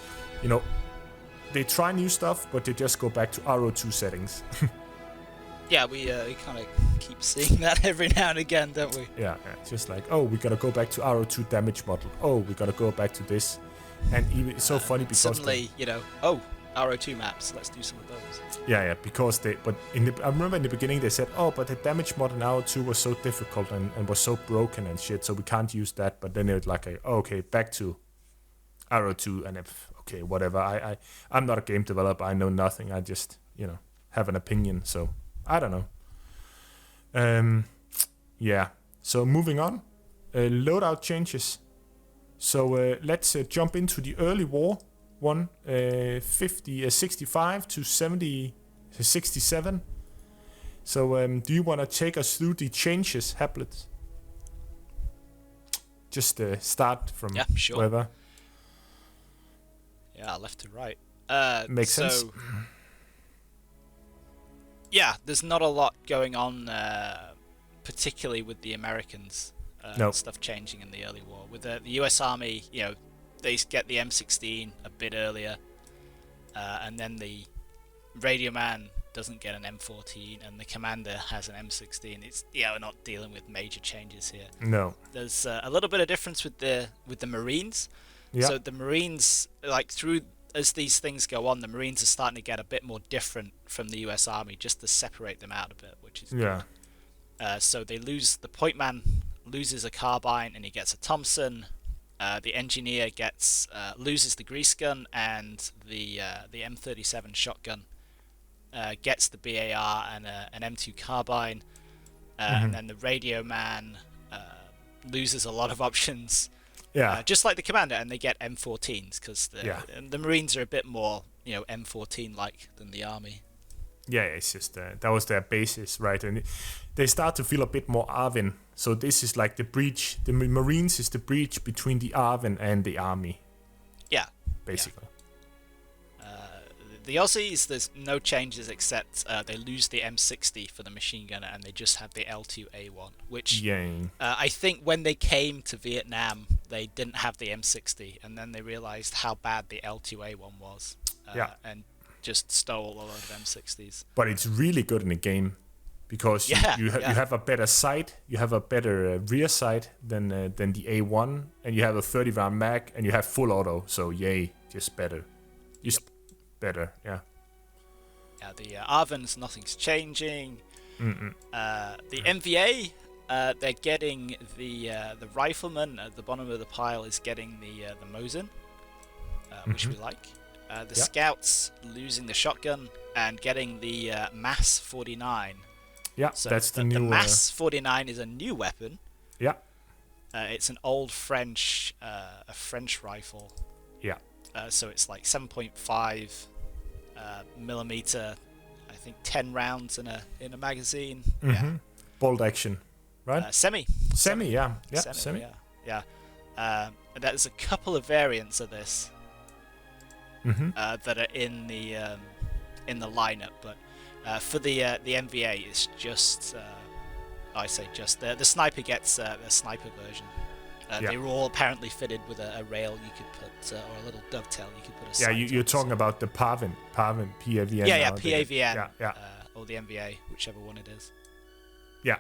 they try new stuff, but they just go back to Ro2 settings. Yeah, we kind of keep seeing that every now and again, don't we? Yeah, it's just like, oh, we gotta go back to Ro2 damage model. Oh, we gotta go back to this. And even it's so funny because suddenly, Ro2 maps, let's do some of those. Yeah, because I remember in the beginning they said, oh, but the damage model in Ro2 was so difficult and was so broken and shit, so we can't use that. But then it's like, okay, back to Ro2, and okay, whatever. I'm not a game developer. I know nothing. I just have an opinion. So I don't know. Yeah. So moving on, loadout changes. So let's jump into the early war one, 65 to 67. So do you want to take us through the changes, Hapless? Just start from wherever. Yeah, left to right. Makes sense. Yeah, there's not a lot going on, particularly with the Americans. stuff changing in the early war. With the US Army, they get the M16 a bit earlier, and then the Radioman doesn't get an M14, and the commander has an M16. It's we're not dealing with major changes here. No. There's a little bit of difference with the Marines. Yeah. So the Marines, as these things go on, the Marines are starting to get a bit more different from the US Army, just to separate them out a bit, which is good. So they lose the point man loses a carbine and he gets a Thompson. The engineer loses the grease gun, and the M37 shotgun gets the BAR and an M2 carbine, and then the Radioman loses a lot of options, just like the commander, and they get M14s because the Marines are a bit more M14 like than the army. Yeah, it's just that was their basis, right? And they start to feel a bit more Arvin. So this is like the breach. The Marines is the breach between the Arvin and the army. Yeah, basically. Yeah. The Aussies, there's no changes except they lose the M60 for the machine gunner, and they just have the L2A1, which I think when they came to Vietnam, they didn't have the M60, and then they realized how bad the L2A1 was, and just stole a lot of M60s. But it's really good in the game because you have a better sight, you have a better rear sight than the A1, and you have a 30 round mag, and you have full auto. So just better, better. Yeah. Yeah, the Arvins, nothing's changing. The MVA, they're getting the rifleman at the bottom of the pile is getting the Mosin, which we like. The scouts losing the shotgun and getting the Mass 49. Yeah, so that's the new. The Mass 49 is a new weapon. Yeah. It's an old French rifle. Yeah. So it's like 7.5 millimeter. I think 10 rounds in a magazine. Yeah. Bolt action, right? Semi. Yeah. Semi. Yeah. And there's a couple of variants of this. That are in the lineup, but for the MVA, it's just the sniper gets the sniper version. They were all apparently fitted with a rail you could put, or a little dovetail you could put. You're talking about the Pavin, PAVN. Yeah, PAVN. Or the MVA, whichever one it is. Yeah.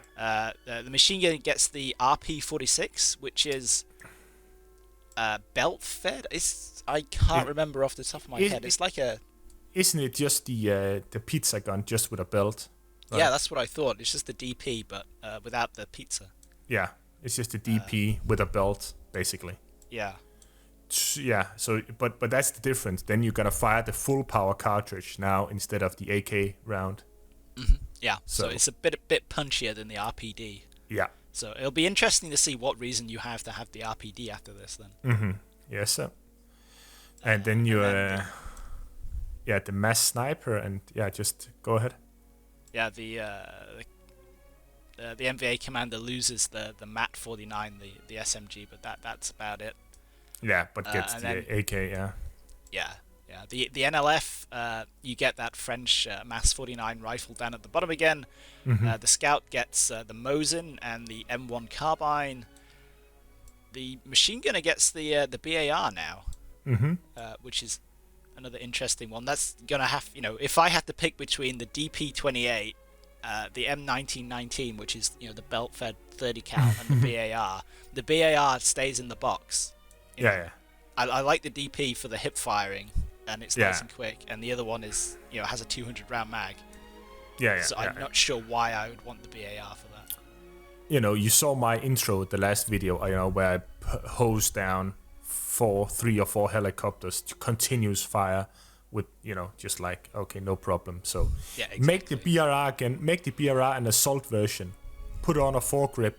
The machine gun gets the RP46, which is belt fed. I can't remember off the top of my head. It's like a... Isn't it just the pizza gun just with a belt? Right? Yeah, that's what I thought. It's just the DP, but without the pizza. Yeah, it's just the DP with a belt, basically. Yeah. Yeah, so but that's the difference. Then you're gonna fire the full power cartridge now instead of the AK round. Yeah, so it's a bit punchier than the RPD. Yeah. So it'll be interesting to see what reason you have to have the RPD after this then. Yes, sir. And then you, the mass sniper, and just go ahead. Yeah, the MVA commander loses the MAT 49, the SMG, but that's about it. Yeah, but gets the AK, Yeah. The NLF, you get that French MAS 49 rifle down at the bottom again. The Scout gets the Mosin and the M1 carbine. The machine gunner gets the BAR now. Which is another interesting one. That's gonna have, if I had to pick between the DP28, the M1919, which is the belt-fed 30 cal, and the BAR stays in the box. I like the DP for the hip firing, and it's nice and quick, and the other one is has a 200 round mag. So I'm not sure why I would want the BAR for that. You saw my intro, the last video, where I hosed down 3 or 4 helicopters to continuous fire with just like, okay, no problem. So make the BRR again, make the BRR an assault version, put on a foregrip,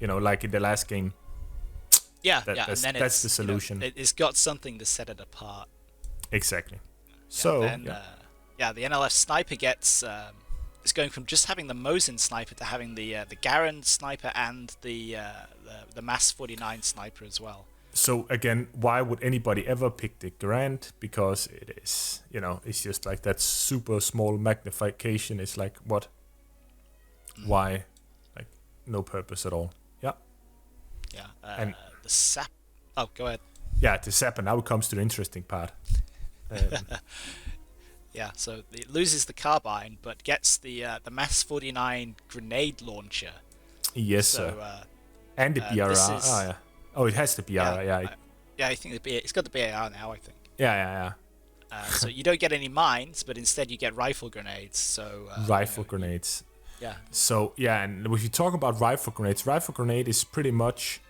like in the last game. That's the solution. It's got something to set it apart. Exactly. The NLF sniper gets it's going from just having the Mosin sniper to having the Garand sniper and the MAS 49 sniper as well. So again, why would anybody ever pick the Garand? Because it is, it's just like that super small magnification. It's like, what? Why? Like, no purpose at all. Yeah. Yeah. And the sap. Oh, go ahead. Yeah, the sap, and now it comes to the interesting part. Yeah, so it loses the carbine, but gets the MAS 49 grenade launcher. Yes, so, sir. And the BRR. Oh, yeah. Oh, it has the BRR, yeah. I think it's got the BAR now, I think. Yeah. So you don't get any mines, but instead you get rifle grenades. So rifle grenades. Yeah. So, yeah, and if you talk about rifle grenade is pretty much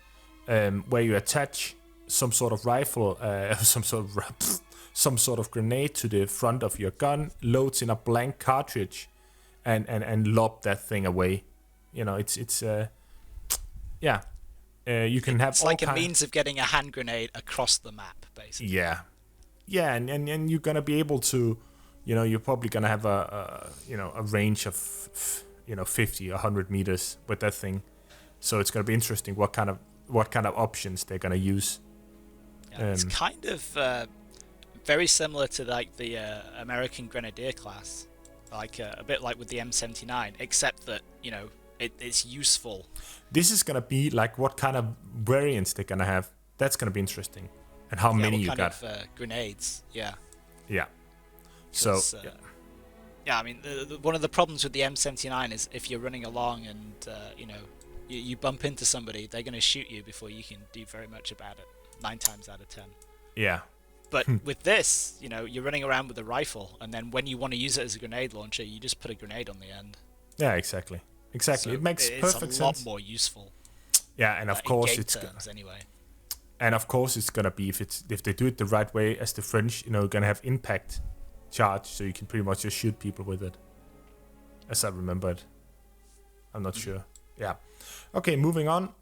where you attach some sort of rifle, some sort of grenade to the front of your gun, loads in a blank cartridge, and lob that thing away. You know, it's yeah. You can have. It's like a means of getting a hand grenade across the map, basically. Yeah, and you're gonna be able to, you know, you're probably gonna have a range of 50 or 100 meters with that thing. So it's gonna be interesting what kind of options they're gonna use. Yeah, it's kind of very similar to like the American Grenadier class, like a bit like with the M79, except that it's useful. This is gonna be like what kind of variants they're gonna have. That's gonna be interesting, and how many you got. Grenades, yeah. So I mean, one of the problems with the M79 is if you're running along and you bump into somebody, they're gonna shoot you before you can do very much about it. 9 times out of 10. Yeah. But with this, you're running around with a rifle, and then when you want to use it as a grenade launcher, you just put a grenade on the end. Yeah, exactly. So it makes perfect sense. It's a lot more useful. Yeah, and of course anyway. And of course it's gonna be if they do it the right way, as the French, gonna have impact charge, so you can pretty much just shoot people with it. As I remember it. I'm not sure. Yeah. Okay, moving on.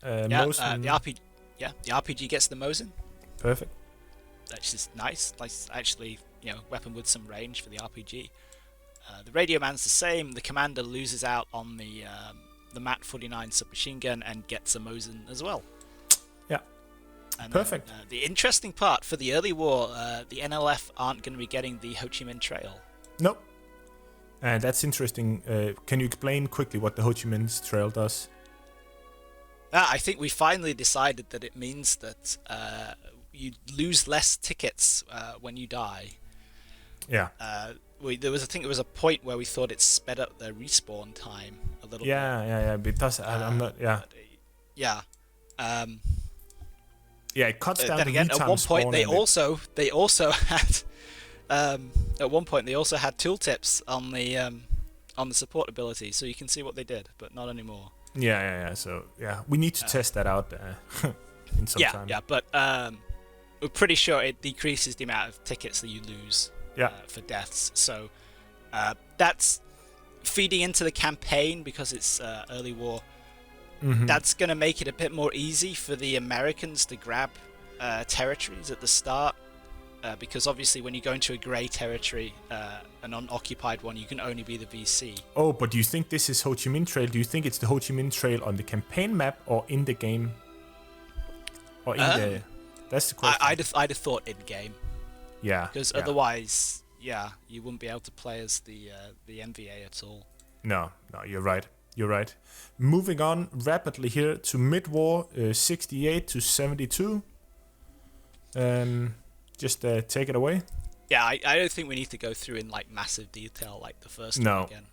The RPG gets the Mosin. Perfect. That's just nice. Actually, weapon with some range for the RPG. The Radioman's the same. The commander loses out on the MAT 49 submachine gun and gets a Mosin as well. Yeah. And perfect. Then, the interesting part for the early war, the NLF aren't going to be getting the Ho Chi Minh Trail. Nope. And that's interesting. Can you explain quickly what the Ho Chi Minh Trail does? I think we finally decided that it means that you lose less tickets when you die. Yeah. There was a point where we thought it sped up the respawn time a little bit. Yeah. But it does. I'm not. Yeah. Yeah. Yeah, it cuts down the again, at one point they also had at one point they also had tooltips on the support ability, so you can see what they did, but not anymore. Yeah. So we need to test that out in some time. Yeah, but we're pretty sure it decreases the amount of tickets that you lose for deaths. So that's feeding into the campaign because it's early war. Mm-hmm. That's going to make it a bit more easy for the Americans to grab territories at the start. Because obviously when you go into a grey territory, an unoccupied one, you can only be the VC. Oh, but do you think this is Ho Chi Minh Trail? Do you think it's the Ho Chi Minh Trail on the campaign map or in the game? Or in the... That's the question. I'd have thought in-game. Yeah. Because otherwise, you wouldn't be able to play as the MVA at all. No, you're right. Moving on rapidly here to mid-war, 68 to 72. Just take it away. Yeah, I don't think we need to go through in like massive detail like the first one again.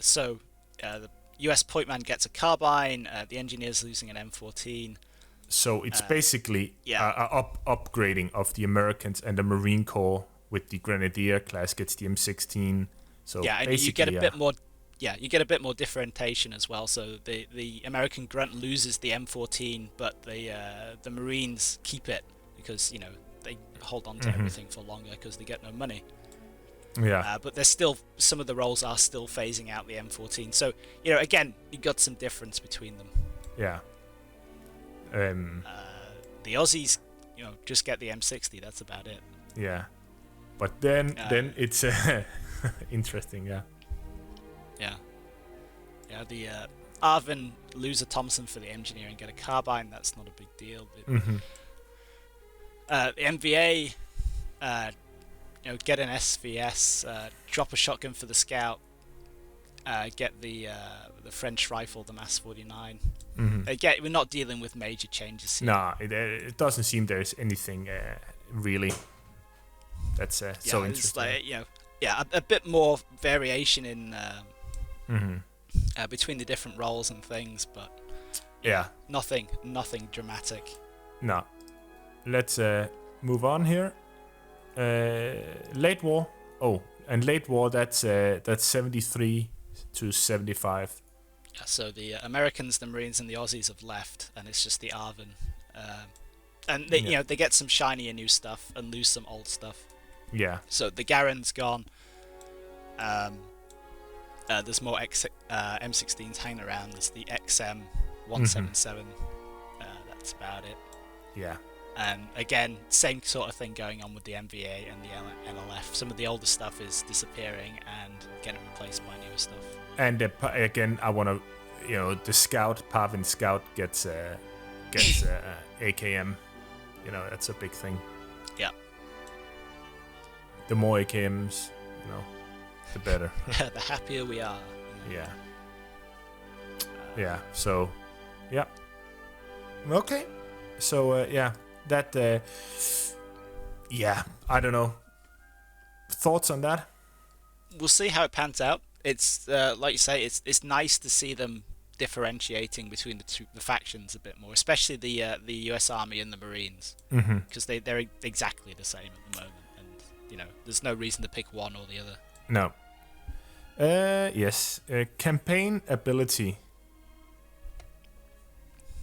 So the US point man gets a carbine. The engineer's losing an M14. So it's basically upgrading of the Americans, and the Marine Corps with the Grenadier class gets the M16. So and you get a bit more. Yeah, you get a bit more differentiation as well. So the American grunt loses the M14, but the Marines keep it because they hold on to everything for longer because they get no money. Yeah. But there's still some of the roles are still phasing out the M14. So again, you got some difference between them. Yeah. The Aussies, just get the M60. That's about it. Yeah. But then it's interesting. Yeah. Yeah, the Arvin lose a Thompson for the engineer and get a carbine. That's not a big deal. But, the MVA, get an SVS, drop a shotgun for the scout, get the French rifle, the MAS 49. Again, we're not dealing with major changes here. No, it doesn't seem there's anything really that's so interesting. It's like, a bit more variation in between the different roles and things, but nothing dramatic. No. Let's move on here. Late war. Oh, and late war, that's 73 to 75. Yeah, so the Americans, the Marines, and the Aussies have left, and it's just the ARVN. And they, they get some shinier new stuff and lose some old stuff. Yeah. So the Garand's gone. There's more M16s hanging around. There's the XM177. That's about it. Yeah. And again, same sort of thing going on with the MVA and the NLF. Some of the older stuff is disappearing and getting replaced by newer stuff. And again, I want to, the Scout, Parvin Scout gets AKM. That's a big thing. Yeah. The more AKMs, the better. The happier we are. Yeah. Yeah. So, yeah. Okay. So, that. I don't know. Thoughts on that? We'll see how it pans out. It's like you say, it's nice to see them differentiating between the factions a bit more, especially the U.S. Army and the Marines, because they're exactly the same at the moment, and there's no reason to pick one or the other. No. Yes. Campaign ability.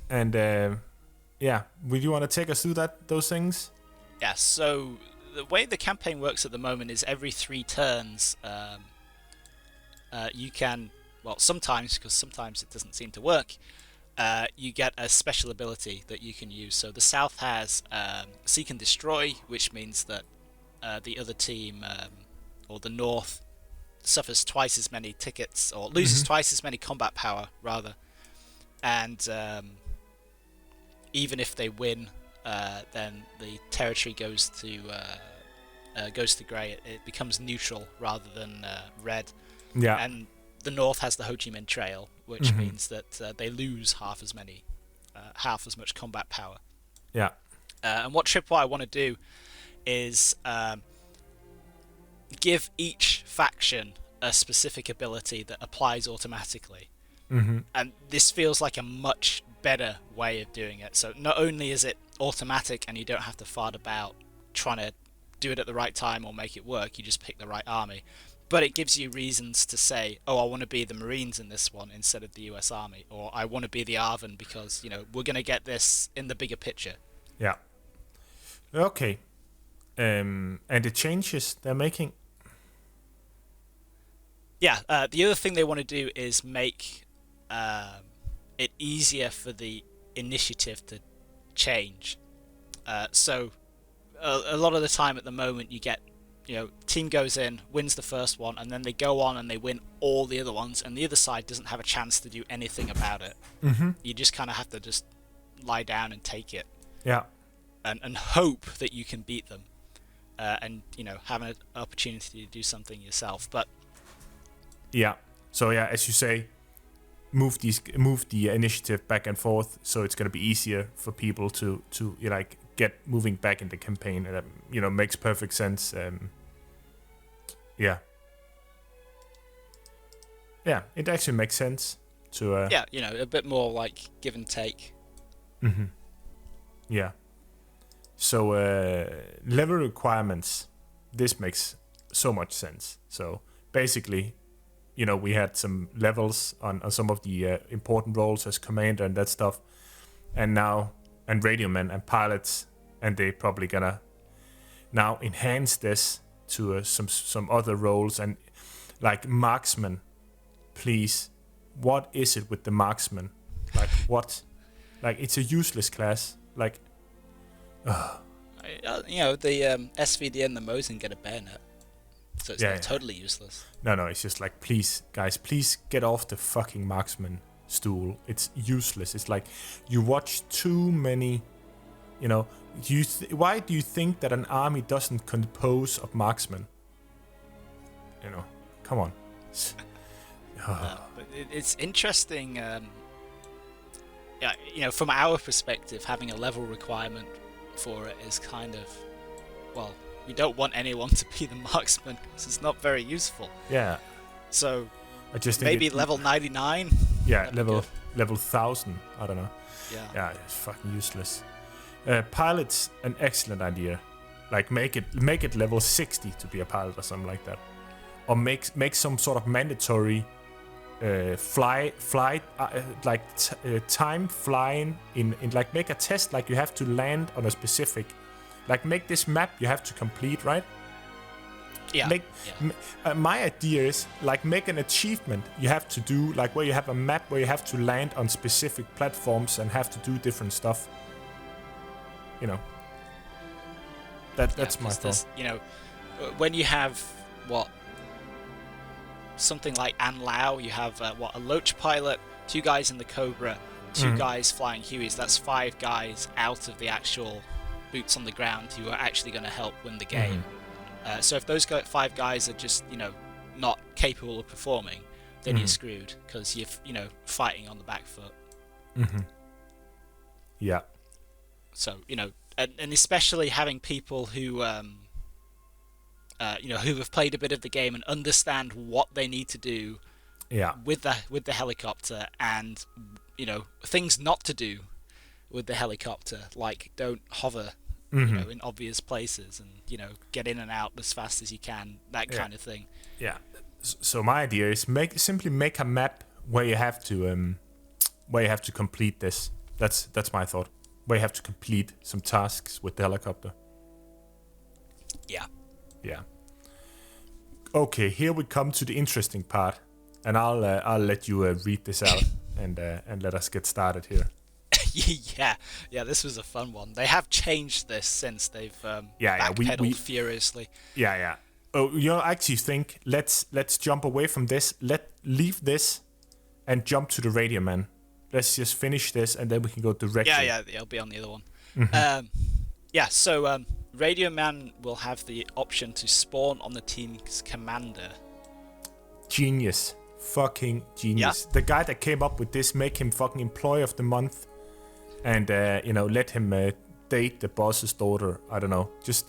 And would you want to take us through those things? Yeah. So the way the campaign works at the moment is every 3 turns. You can, sometimes, because sometimes it doesn't seem to work, you get a special ability that you can use. So the South has Seek and Destroy, which means that the other team, or the North, suffers twice as many tickets, or loses twice as many combat power, rather. And even if they win, then the territory goes to grey. It becomes neutral rather than red. Yeah. And the North has the Ho Chi Minh Trail, which means that they lose half as much combat power. Yeah. And what Tripwire want to do is give each faction a specific ability that applies automatically. And this feels like a much better way of doing it. So not only is it automatic and you don't have to fart about trying to do it at the right time or make it work, you just pick the right army. But it gives you reasons to say, I want to be the Marines in this one instead of the US Army, or I want to be the ARVN because, we're going to get this in the bigger picture. Yeah. Okay. And the changes they're making? Yeah, the other thing they want to do is make it easier for the initiative to change. So a lot of the time at the moment you get, team goes in, wins the first one, and then they go on and they win all the other ones, and the other side doesn't have a chance to do anything about it. You just kind of have to just lie down and take it. Yeah. And hope that you can beat them, and have an opportunity to do something yourself. But yeah. So as you say, move the initiative back and forth, so it's going to be easier for people to get moving back in the campaign. And that makes perfect sense. Yeah, it actually makes sense to a bit more like give and take. Yeah. So level requirements, this makes so much sense. So basically, we had some levels on some of the important roles as commander and that stuff, and radiomen and pilots, and they probably gonna now enhance this to some other roles, and like marksman. Please, what is it with the marksman? Like what? Like it's a useless class. Like, the SVD and the Mosin get a bayonet. So it's not totally useless. No, it's just like, please, guys, please get off the fucking marksman stool. It's useless. It's like you watch too many, why do you think that an army doesn't compose of marksmen? Come on. But it's interesting. yeah, from our perspective, having a level requirement for it is kind of, well, we don't want anyone to be the marksman because it's not very useful. Yeah. So I just think maybe level 99. Yeah, level 1000. I don't know. Yeah. Yeah, it's fucking useless. Pilot's an excellent idea. Like make it level 60 to be a pilot or something like that, or make some sort of mandatory flight time flying in like make a test, like you have to land on a specific, like make this map you have to complete, right? Yeah. My idea is like make an achievement you have to do, like where you have a map where you have to land on specific platforms and have to do different stuff. You know. That's my thought. You know, when you have something like An Lao, you have a Loach pilot, 2 guys in the Cobra, 2 guys flying Hueys. That's 5 guys out of the actual boots on the ground who are actually going to help win the game. So if those 5 guys are just, you know, not capable of performing, then you're screwed because you're, you know, fighting on the back foot. Yeah. So, you know, and especially having people who, you know, who have played a bit of the game and understand what they need to do with the helicopter, and, you know, things not to do with the helicopter, like don't hover, you know, in obvious places, and, you know, get in and out as fast as you can, that kind of thing. Yeah. So my idea is simply make a map where you have to complete this. That's my thought. Where you have to complete some tasks with the helicopter. Yeah. Yeah. Okay, here we come to the interesting part, and I'll let you read this out and let us get started here. Yeah. This was a fun one. They have changed this since they've backpedaled furiously. Yeah. Oh, you know, I actually think let's jump away from this. Leave this, and jump to the Radioman. Let's just finish this, and then we can go directly. Yeah, I'll be on the other one. So Radioman will have the option to spawn on the team's commander. Genius. Fucking genius. Yeah. The guy that came up with this, make him fucking employee of the month, and, you know, let him date the boss's daughter. I don't know. Just...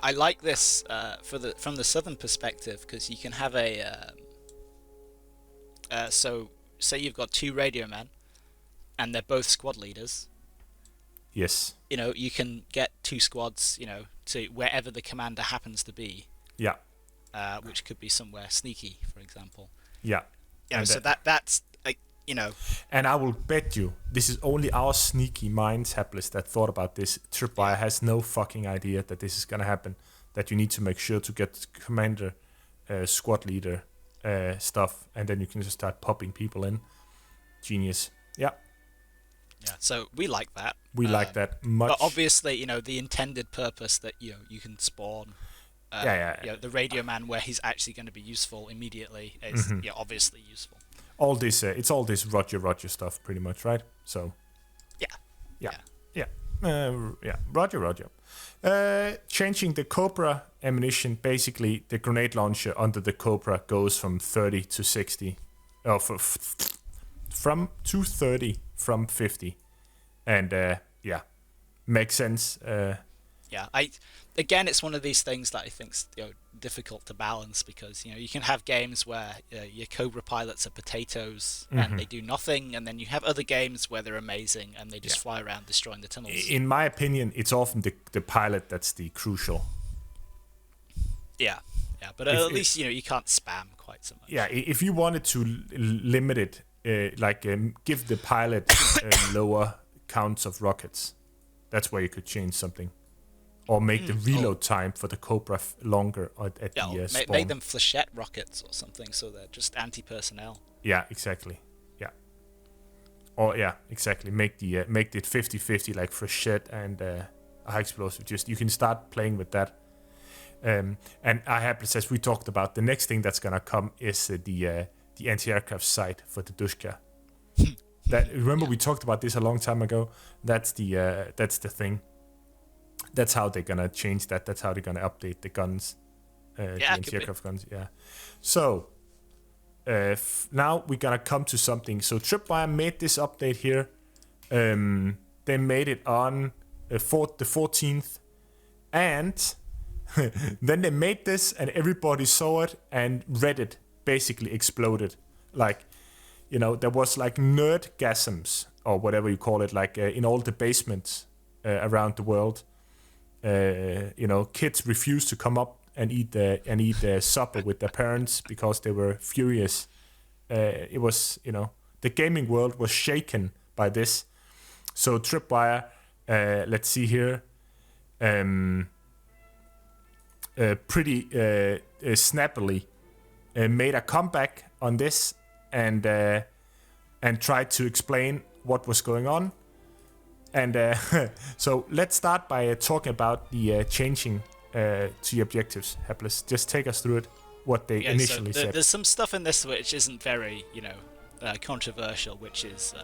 I like this from the southern perspective, because you can have so say you've got 2 Radiomen, and they're both squad leaders. Yes. You know, you can get 2 squads, you know, to wherever the commander happens to be. Yeah. Which could be somewhere sneaky, for example. Yeah. Yeah. So that's like, you know. And I will bet you this is only our sneaky minds, Hapless, that thought about this. Tripwire has no fucking idea that this is gonna happen. That you need to make sure to get commander, squad leader stuff, and then you can just start popping people in. Genius. Yeah. Yeah. So we like that. We like that much. But obviously, you know, the intended purpose that, you know, you can spawn. You know, the Radioman where he's actually going to be useful immediately is obviously useful. All this, it's all this Roger stuff, pretty much, right? So. Yeah. Roger. Changing the Cobra ammunition, basically the grenade launcher under the Cobra goes from 30 to 60. From 230 from 50. And makes sense. Again, it's one of these things that I think's, you know, difficult to balance, because, you know, you can have games where your Cobra pilots are potatoes and they do nothing, and then you have other games where they're amazing and they just fly around destroying the tunnels. In my opinion, it's often the pilot that's the crucial. Yeah, but at least, you know, you can't spam quite so much. Yeah, if you wanted to limit it, give the pilot lower counts of rockets, that's where you could change something. Or make the reload time for the Cobra longer at the spawn. Make them flechette rockets or something, so they're just anti-personnel. Yeah, exactly. Yeah. Or exactly. Make it 50-50, like flechette and high explosive. Just you can start playing with that. And I have, as we talked about, the next thing that's gonna come is the anti-aircraft sight for the Dushka. Remember we talked about this a long time ago. That's the thing. That's how they're gonna change that. That's how they're gonna update the guns, the anti-aircraft guns. Yeah. So, now we're gonna come to something. So Tripwire made this update here. They made it on the 14th, and then they made this, and everybody saw it, and Reddit basically exploded. Like, there was like nerdgasms or whatever you call it, like in all the basements around the world. Kids refused to come up and eat their supper with their parents because they were furious. It was, the gaming world was shaken by this. So Tripwire, let's see here, pretty snappily made a comeback on this and tried to explain what was going on. And so let's start by talking about the changing to the objectives. Hapless, just take us through it, what they initially said. There's some stuff in this which isn't very, controversial, which is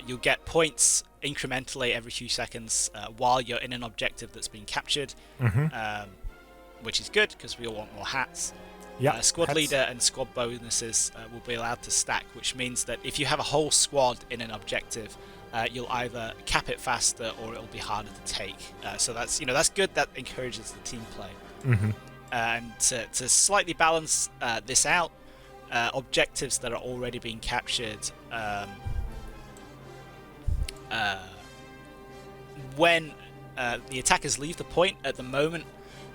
you'll get points incrementally every few seconds while you're in an objective that's been captured, which is good because we all want more hats. Squad leader and squad bonuses will be allowed to stack, which means that if you have a whole squad in an objective, you'll either cap it faster or it'll be harder to take. So that's good. That encourages the team play. And to slightly balance this out, objectives that are already being captured, when the attackers leave the point at the moment,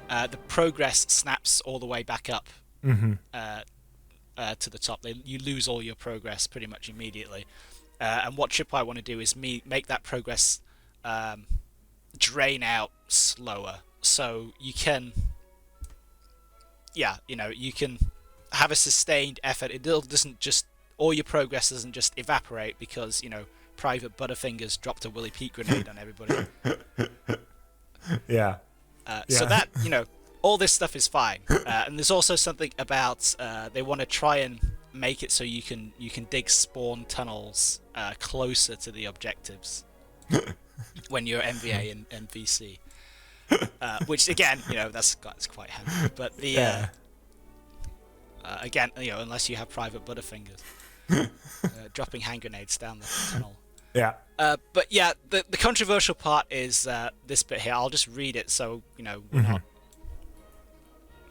the progress snaps all the way back up to the top. You lose all your progress pretty much immediately. And what Tripwire want to do is make that progress drain out slower, so you can, you can have a sustained effort. It doesn't just, all your progress doesn't just evaporate because Private Butterfingers dropped a Willy Pete grenade on everybody. So that all this stuff is fine. And there's also something about they want to try and make it so you can dig spawn tunnels closer to the objectives when you're MVA and VC, which again that's quite handy. But the again unless you have Private Butterfingers dropping hand grenades down the tunnel. But the controversial part is this bit here. I'll just read it so we're not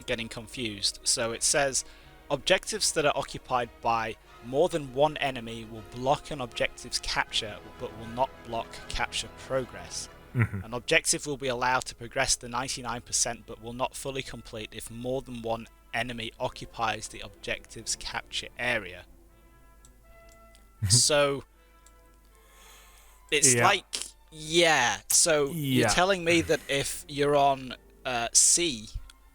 getting confused. So it says, objectives that are occupied by more than one enemy will block an objective's capture but will not block capture progress. An objective will be allowed to progress to 99% but will not fully complete if more than one enemy occupies the objective's capture area. So it's you're telling me that if you're on C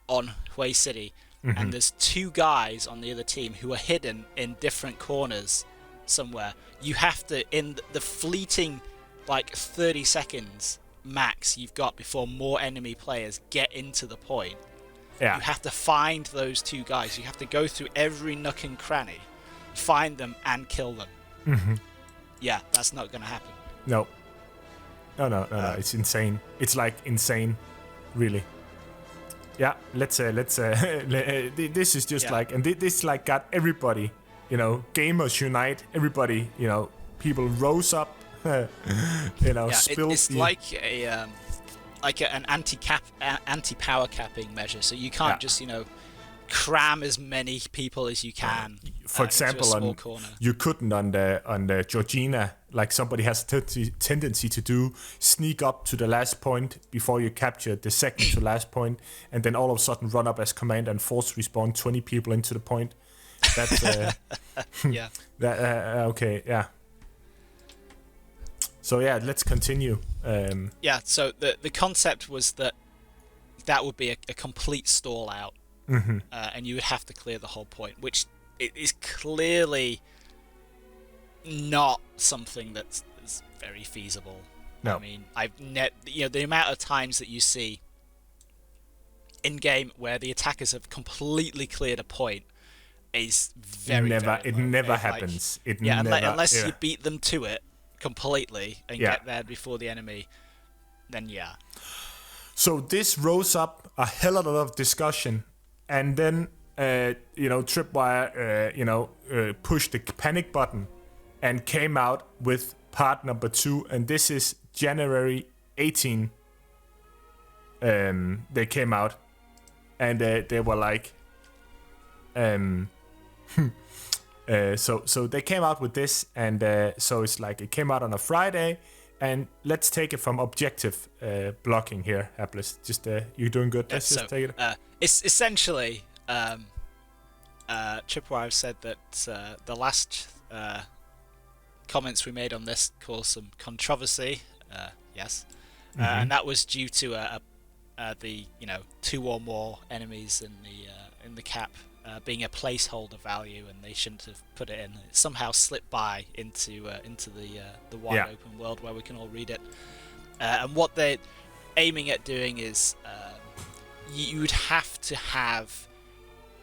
on Hue City and there's two guys on the other team who are hidden in different corners somewhere, you have to, in the fleeting 30 seconds max you've got before more enemy players get into the point, you have to find those two guys. You have to go through every nook and cranny, find them and kill them. That's not gonna happen. No, it's insane. It's insane, really. Let's this is just and this got everybody, gamers unite, everybody, people rose up, spilled. It's like an anti-power capping measure, so you can't just cram as many people as you can. For example, you couldn't on the Georgina, somebody has a tendency to do, sneak up to the last point before you capture the second to last point, and then all of a sudden run up as command and force respawn 20 people into the point. That's So let's continue. So the concept was that would be a complete stall out. And you would have to clear the whole point, which is clearly not something that's very feasible. No. I mean, the amount of times that you see in game where the attackers have completely cleared a point is very rare. It never happens. Unless you beat them to it completely and get there before the enemy, then So this rose up a hell of a lot of discussion. And then Tripwire, pushed the panic button and came out with part number 2, and this is January 18. They came out, and they were like, so they came out with this, and so it's like it came out on a Friday, and let's take it from objective blocking here, Hapless. Just you're doing good. Let's just take it. It's essentially Tripwire said that the last comments we made on this caused some controversy. Yes, and that was due to the 2 or more enemies in the cap being a placeholder value, and they shouldn't have put it in. It somehow slipped by into the wide open world where we can all read it. And what they're aiming at doing is you would have to have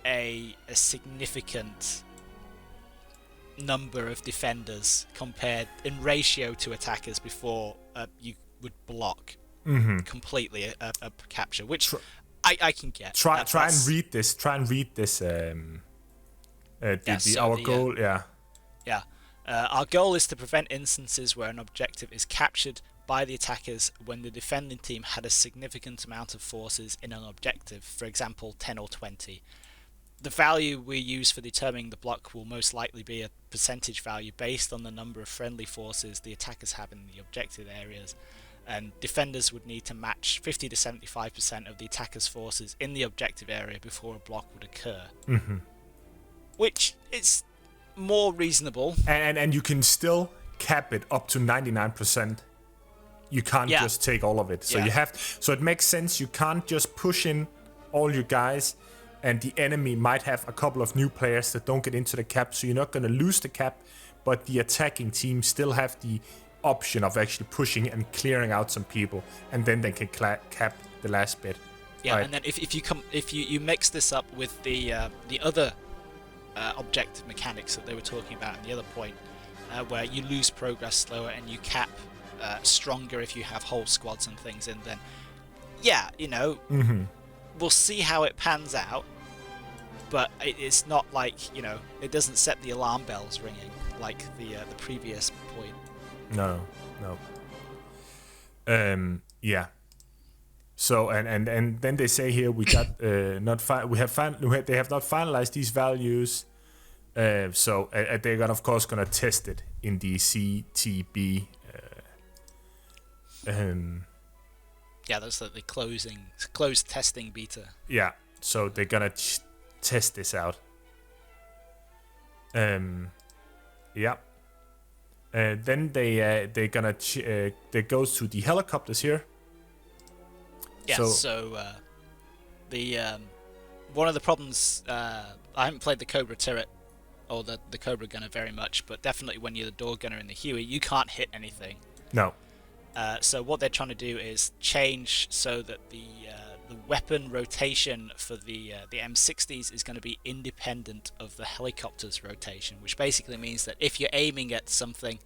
a significant number of defenders compared in ratio to attackers before you would block completely a capture, which I can get. Try and read this. Our goal. Our goal is to prevent instances where an objective is captured by the attackers when the defending team had a significant amount of forces in an objective, for example 10 or 20. The value we use for determining the block will most likely be a percentage value based on the number of friendly forces the attackers have in the objective areas, and defenders would need to match 50 to 75% of the attackers' forces in the objective area before a block would occur. Which is more reasonable. And you can still cap it up to 99%. You can't just take all of it. So so it makes sense. You can't just push in all your guys, and the enemy might have a couple of new players that don't get into the cap, so you're not going to lose the cap, but the attacking team still have the option of actually pushing and clearing out some people, and then they can cap the last bit. Right? And then if you mix this up with the other objective mechanics that they were talking about in the other point, where you lose progress slower and you cap stronger if you have whole squads and things in, then we'll see how it pans out, but it's not like, it doesn't set the alarm bells ringing like the previous point. No. So and then they say here we got they have not finalized these values. So they're of course gonna test it in the CTB. That's the closed testing beta. Yeah, so they're gonna test this out. Then they gonna they goes to the helicopters here. Yeah. So the one of the problems, I haven't played the Cobra turret or the Cobra gunner very much, but definitely when you're the door gunner in the Huey, you can't hit anything. No. So what they're trying to do is change so that the weapon rotation for the M60s is going to be independent of the helicopter's rotation, which basically means that if you're aiming at something,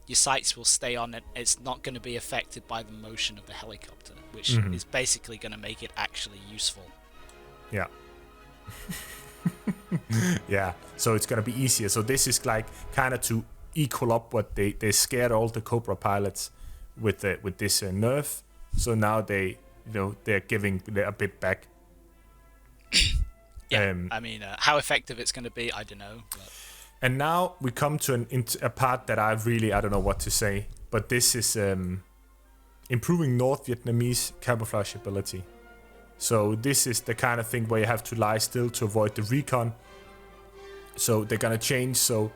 your sights will stay on it. It's not going to be affected by the motion of the helicopter, which is basically going to make it actually useful. Yeah. Yeah. So it's going to be easier. So this is like kind of to equal up what they scared all the Cobra pilots with this nerf. So now they're giving a bit back. How effective it's going to be, I don't know. But... And now we come to a part that I don't know what to say, but this is improving North Vietnamese camouflage ability. So this is the kind of thing where you have to lie still to avoid the recon. So they're gonna change. So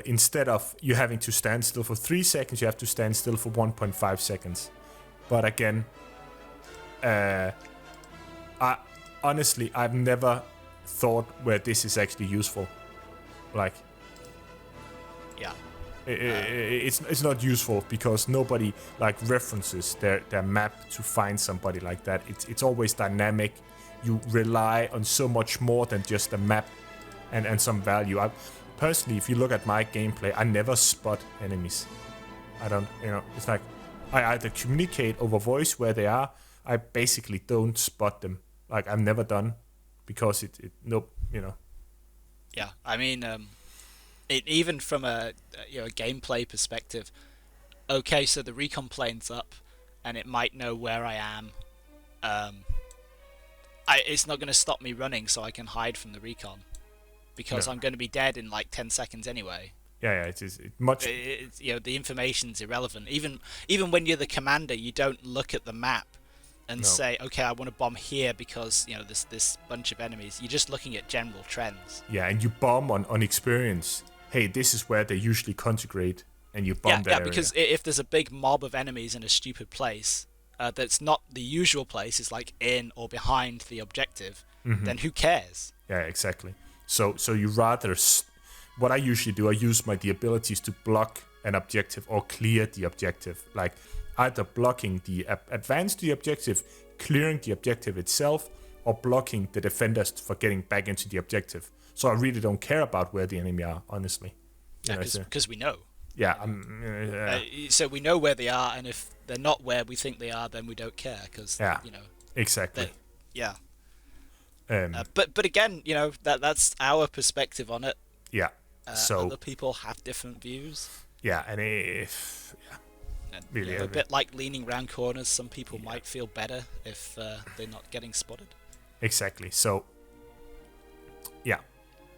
instead of you having to stand still for 3 seconds, you have to stand still for 1.5 seconds. But again, I've never thought where this is actually useful. Like, it's not useful because nobody references their map to find somebody like that. It's always dynamic. You rely on so much more than just a map and some value. Personally, if you look at my gameplay, I never spot enemies. I don't, it's like I either communicate over voice where they are. I basically don't spot them. Like, I've never done. because nope, Yeah, I mean, even from a gameplay perspective, okay, so the recon plane's up, and it might know where I am. It's not going to stop me running, so I can hide from the recon, because I'm going to be dead in like 10 seconds anyway. Yeah, it's much. The information's irrelevant. Even when you're the commander, you don't look at the map and say, okay, I want to bomb here because there's this bunch of enemies. You're just looking at general trends. Yeah, and you bomb on experience. Hey, this is where they usually concentrate, and you bomb that area. Yeah, because if there's a big mob of enemies in a stupid place that's not the usual place, it's like in or behind the objective, then who cares? Yeah, exactly. So you rather... What I usually do, I use the abilities to block an objective or clear the objective. Like either blocking the advance to the objective, clearing the objective itself, or blocking the defenders for getting back into the objective. So I really don't care about where the enemy are, honestly. Yeah, because we know. Yeah. So we know where they are, and if they're not where we think they are, then we don't care, because, Exactly. Yeah. But again, that's our perspective on it. Yeah. So other people have different views. Yeah, and really, a bit like leaning round corners. Some people might feel better if they're not getting spotted. Exactly. So, yeah,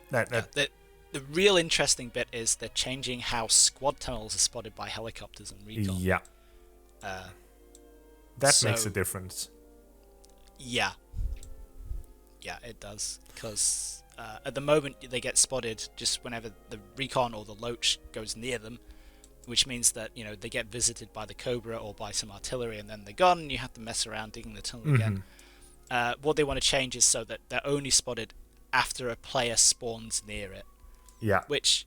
the real interesting bit is they're changing how squad tunnels are spotted by helicopters and recon. Yeah, that makes a difference. Yeah, it does, because at the moment they get spotted just whenever the recon or the Loach goes near them, which means that they get visited by the Cobra or by some artillery, and then they're gone, and you have to mess around digging the tunnel again. What they want to change is so that they're only spotted after a player spawns near it. Yeah. Which,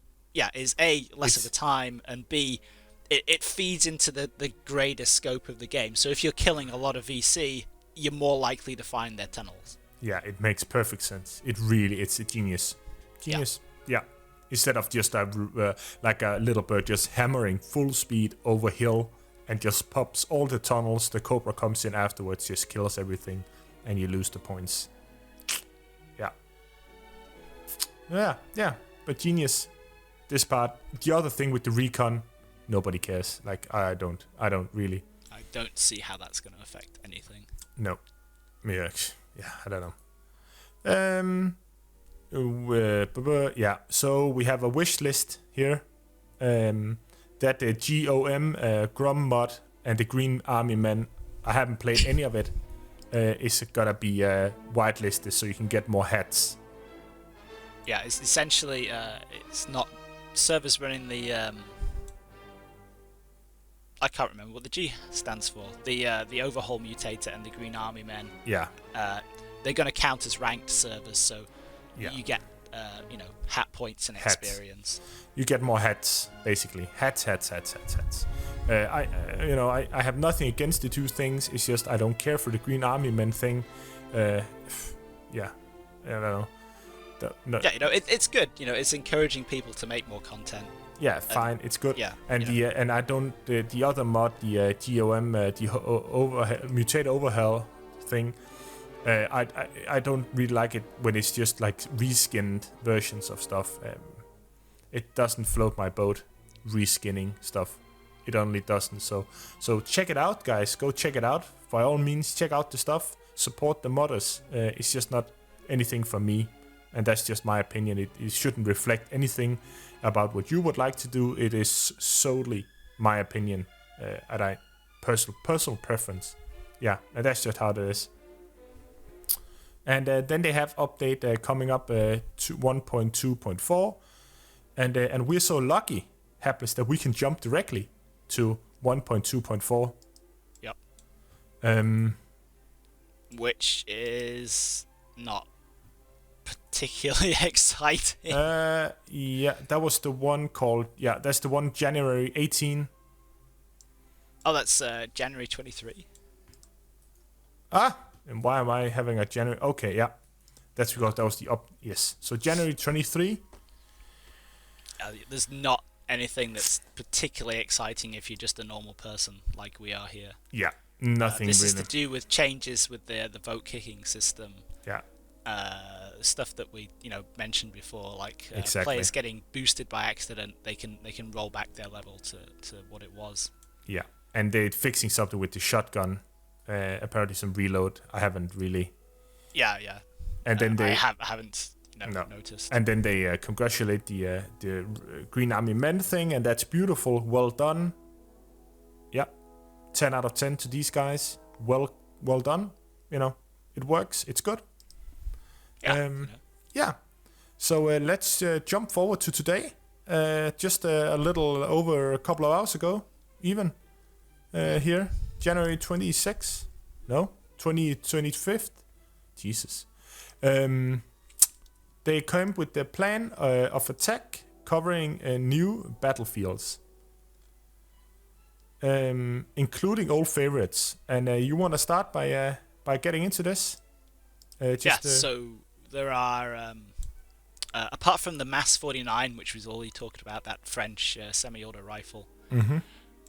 is A, less of the time, and B, it feeds into the greater scope of the game. So if you're killing a lot of VC, you're more likely to find their tunnels. Yeah, it makes perfect sense. It's a genius. Yeah. Instead of just like a little bird just hammering full speed over hill and just pops all the tunnels, the Cobra comes in afterwards, just kills everything, and you lose the points. Yeah. But genius. This part. The other thing with the recon, nobody cares. Like, I don't really. I don't see how that's going to affect anything. No. Yeah, I don't know. So we have a wish list here. That the GOM, Grom mod, and the Green Army Men, I haven't played any of it, is gonna be whitelisted so you can get more hats. Yeah, it's essentially, it's not servers running the, I can't remember what the G stands for. The Overhaul Mutator and the Green Army Men. Yeah. They're going to count as ranked servers, so you get, hat points and experience. You get more hats, basically. Hats. I have nothing against the two things. It's just I don't care for the Green Army Men thing. I don't know. It's good. It's encouraging people to make more content. Yeah, fine, it's good. Yeah, and and I don't the other mod, the GOM, Mutate Overhaul thing. I don't really like it when it's just like reskinned versions of stuff. It doesn't float my boat, reskinning stuff. It only doesn't. So check it out, guys. Go check it out. By all means, check out the stuff. Support the modders. It's just not anything for me, and that's just my opinion. It shouldn't reflect anything about what you would like to do. It is solely my opinion, and I personal preference. Yeah, and that's just how it is. And then they have update coming up to 1.2.4, and we're so lucky, Hapless, that we can jump directly to 1.2.4. Yep. Which is not particularly exciting. That was the one called. Yeah, that's the one January 18. Oh, that's January 23. And why am I having a January? Okay, yeah. That's because that was the up. Yes. So January 23. There's not anything that's particularly exciting if you're just a normal person like we are here. Yeah, nothing this really. This is to do with changes with the vote kicking system. Yeah. stuff that we mentioned before, like exactly. players getting boosted by accident, they can roll back their level to what it was. Yeah, and they're fixing something with the shotgun. Apparently some reload. I haven't really. Yeah. And then they I haven't noticed. And then they congratulate the Green Army Men thing, and that's beautiful. Well done. Yeah, 10 out of 10 to these guys. Well done. It works. It's good. Yeah. So let's jump forward to today. Just a little over a couple of hours ago, even here, January 26th. No, 25th. Jesus. They came with the plan of attack covering new battlefields, including old favorites. And you want to start by getting into this? So there are, apart from the MAS 49, which was already talked about, that French semi-auto rifle,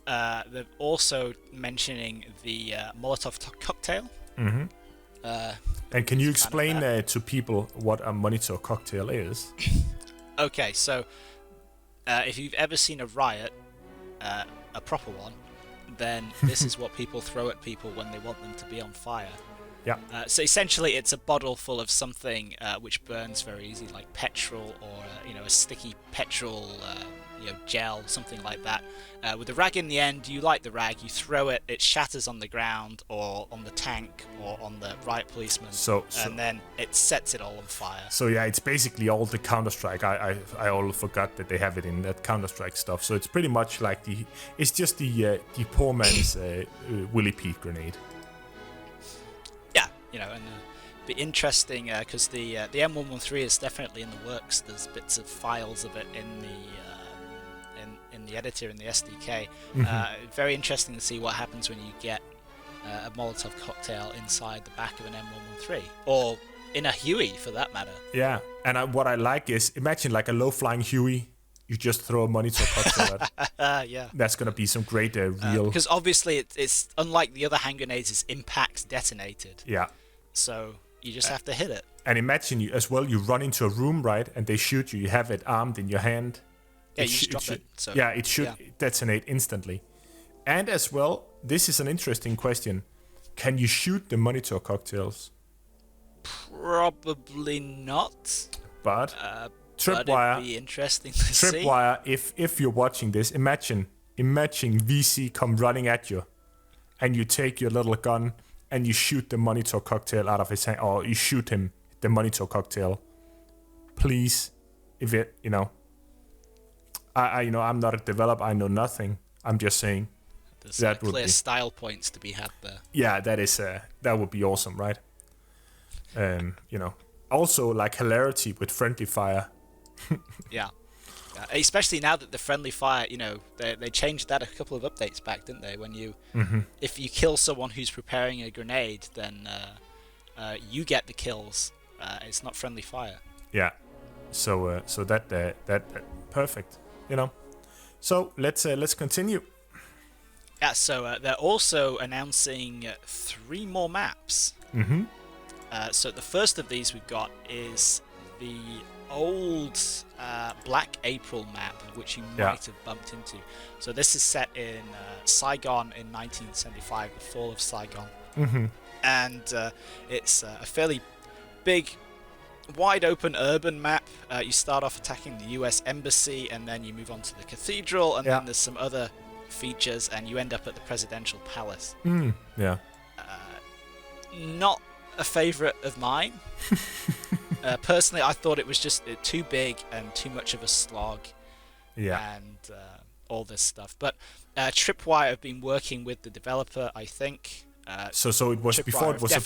they're also mentioning the Molotov cocktail. And can you explain to people what a monitor cocktail is? Okay, so if you've ever seen a riot, a proper one, then this is what people throw at people when they want them to be on fire. Yeah. So essentially, it's a bottle full of something which burns very easy, like petrol or a sticky petrol gel, something like that. With a rag in the end, you light the rag, you throw it, it shatters on the ground or on the tank or on the riot policeman, and then it sets it all on fire. So yeah, it's basically all the Counter-Strike. I all forgot that they have it in that Counter-Strike stuff. So it's pretty much like it's just the poor man's Willy Pete grenade. Yeah, and be interesting because the M113 is definitely in the works. There's bits of files of it in the editor in the SDK. Very interesting to see what happens when you get a Molotov cocktail inside the back of an M113 or in a Huey for that matter. Yeah, and what I like is imagine like a low-flying Huey. You just throw a monitor cocktail at. Yeah. That's gonna be some great real. Because obviously it's unlike the other hand grenades. It's impact detonated. Yeah. So you just have to hit it. And imagine you run into a room, right, and they shoot you. You have it armed in your hand. Yeah, you just drop it. So, yeah, it should detonate instantly. And as well, this is an interesting question. Can you shoot the monitor cocktails? Probably not. But Tripwire. It'd be interesting to see. Tripwire, if you're watching this, imagine VC come running at you, and you take your little gun and you shoot the monitor cocktail out of his hand, or you shoot him the monitor cocktail. Please, if it, I'm not a developer. I know nothing. I'm just saying. There's clear style points to be had there. Yeah, that would be awesome, right? Also like hilarity with friendly fire. Yeah. Especially now that the friendly fire, they changed that a couple of updates back, didn't they? When if you kill someone who's preparing a grenade, then you get the kills. It's not friendly fire. Yeah. So that perfect. So let's continue. Yeah. So they're also announcing 3 more maps. So the first of these we've got is the old Black April map, which you might have bumped into. So this is set in Saigon in 1975, the fall of Saigon. And it's a fairly big, wide open urban map. You start off attacking the US Embassy, and then you move on to the cathedral, and then there's some other features, and you end up at the presidential palace. Not a favorite of mine. Personally, I thought it was just too big and too much of a slog. And all this stuff. But Tripwire have been working with the developer, I think. So it was before it was a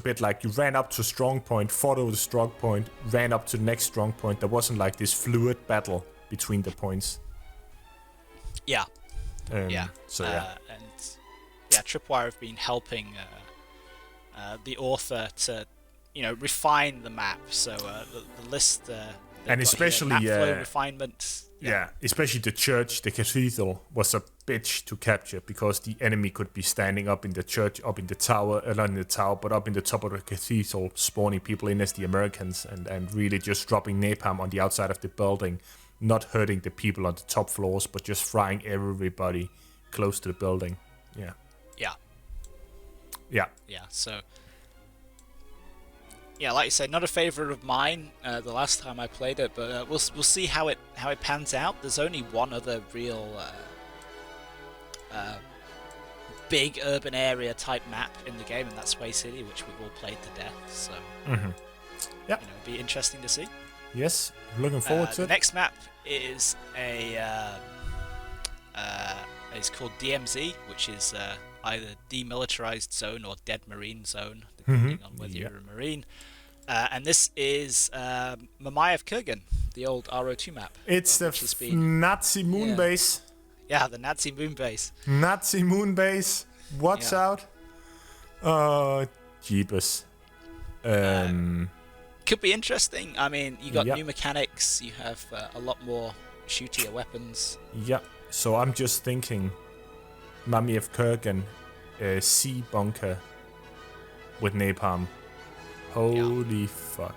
bit like you ran up to strong point, fought over the strong point, ran up to the next strong point. There wasn't like this fluid battle between the points. Yeah. And Tripwire have been helping the author to, refine the map. So the list, and especially map flow refinement. Yeah, especially the church, the cathedral was a bitch to capture because the enemy could be standing up in the church, up in the tower, not in the tower, but up in the top of the cathedral, spawning people in as the Americans and really just dropping napalm on the outside of the building, not hurting the people on the top floors, but just frying everybody close to the building. Yeah. Yeah. Yeah. Yeah, so... Yeah, like you said, not a favorite of mine the last time I played it, but we'll see how it pans out. There's only one other real big urban area type map in the game, and that's Way City, which we've all played to death. So, yeah, it'd be interesting to see. Yes, looking forward to it. The next map is it's called DMZ, which is either Demilitarized Zone or Dead Marine Zone, depending on whether you're a Marine. And this is Mamayev Kurgan, the old Ro2 map. It's the Nazi moon base. Yeah, the Nazi moon base. Nazi moon base. Watch out. Jeepers. Could be interesting. I mean, you got new mechanics. You have a lot more shootier weapons. Yeah. So I'm just thinking, Mamayev Kurgan, sea bunker with napalm. Holy fuck.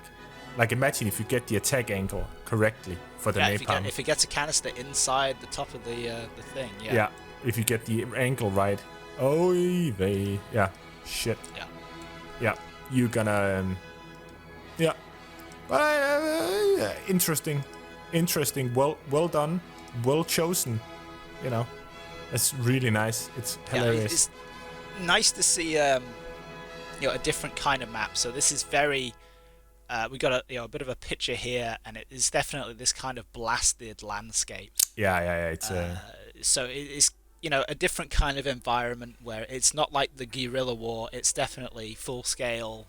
Like, imagine if you get the attack angle correctly for the napalm. If it gets a canister inside the top of the thing, Yeah, if you get the angle right. Oh, they... Yeah, shit. Yeah. Yeah, you're gonna... yeah. But, interesting. Interesting. Well done. Well chosen. You know, it's really nice. It's hilarious. It's nice to see... a different kind of map. So this is very we got a bit of a picture here, and it is definitely this kind of blasted landscape. Yeah. It's so it's a different kind of environment where it's not like the guerrilla war. It's definitely full scale,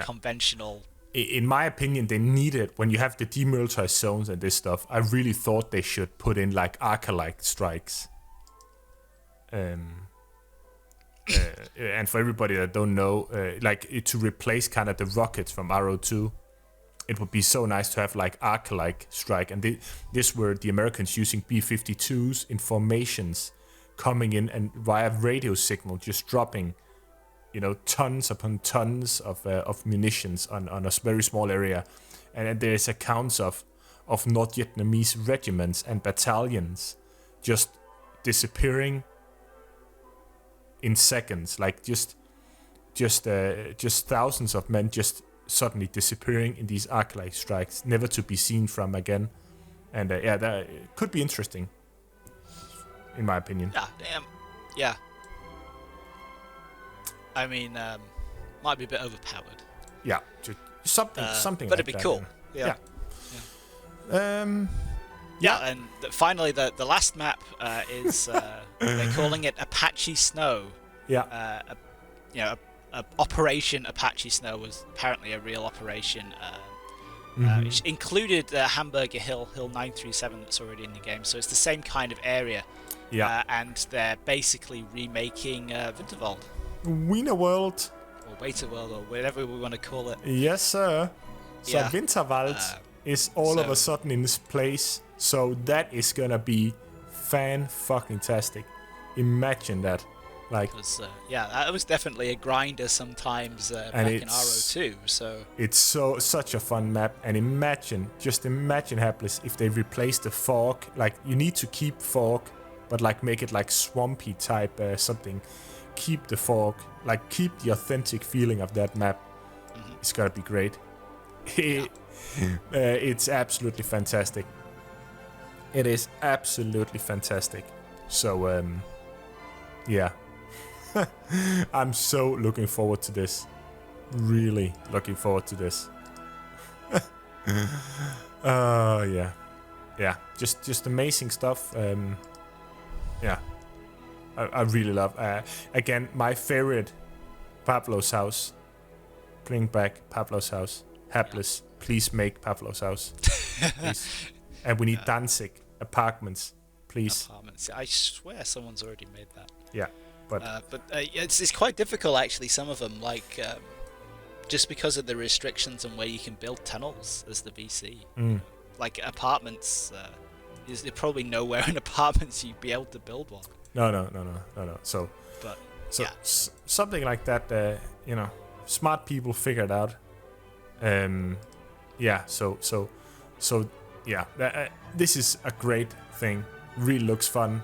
conventional. In my opinion, they need it when you have the demilitarized zones and this stuff. I really thought they should put in like Arca-like strikes. And for everybody that don't know, to replace kind of the rockets from Ro2, it would be so nice to have like Arca-like strike. And this were the Americans using B-52s in formations, coming in and via radio signal just dropping, tons upon tons of munitions on a very small area. And there's accounts of North Vietnamese regiments and battalions just disappearing in seconds, like just thousands of men just suddenly disappearing in these arc-like strikes, never to be seen from again. And that could be interesting, in my opinion. Yeah. I mean, might be a bit overpowered. Yeah, something. But like it'd be that, cool. Yeah. And finally, the last map is they're calling it Apache Snow. Yeah. Operation Apache Snow was apparently a real operation. Which included Hamburger Hill 937 that's already in the game. So it's the same kind of area. Yeah. And they're basically remaking Winterwald. Winterwald. Or Waiterworld, or whatever we want to call it. Yes, sir. So Winterwald is all of a sudden in this place. So that is gonna be fan-fucking-tastic. Imagine that. That was definitely a grinder sometimes back in Ro2. So it's such a fun map. And imagine Hapless, if they replace the fog. Like, you need to keep fog, but like make it like swampy type something. Keep the fog, like keep the authentic feeling of that map. It's gonna be great. It's absolutely fantastic. It is absolutely fantastic. So yeah. I'm so looking forward to this. Really looking forward to this. Yeah. Just amazing stuff. Yeah. I really love. Again, my favorite, Pablo's house. Bring back Pablo's house. Hapless, please make Pablo's house. Please. And we need Danzig apartments, please. Apartments. I swear someone's already made that. Yeah, but it's quite difficult actually. Some of them, just because of the restrictions on where you can build tunnels as the VC. Like apartments. there's probably nowhere in apartments you'd be able to build one. No. So yeah. Something like that, smart people figured out. This is a great thing. Really looks fun.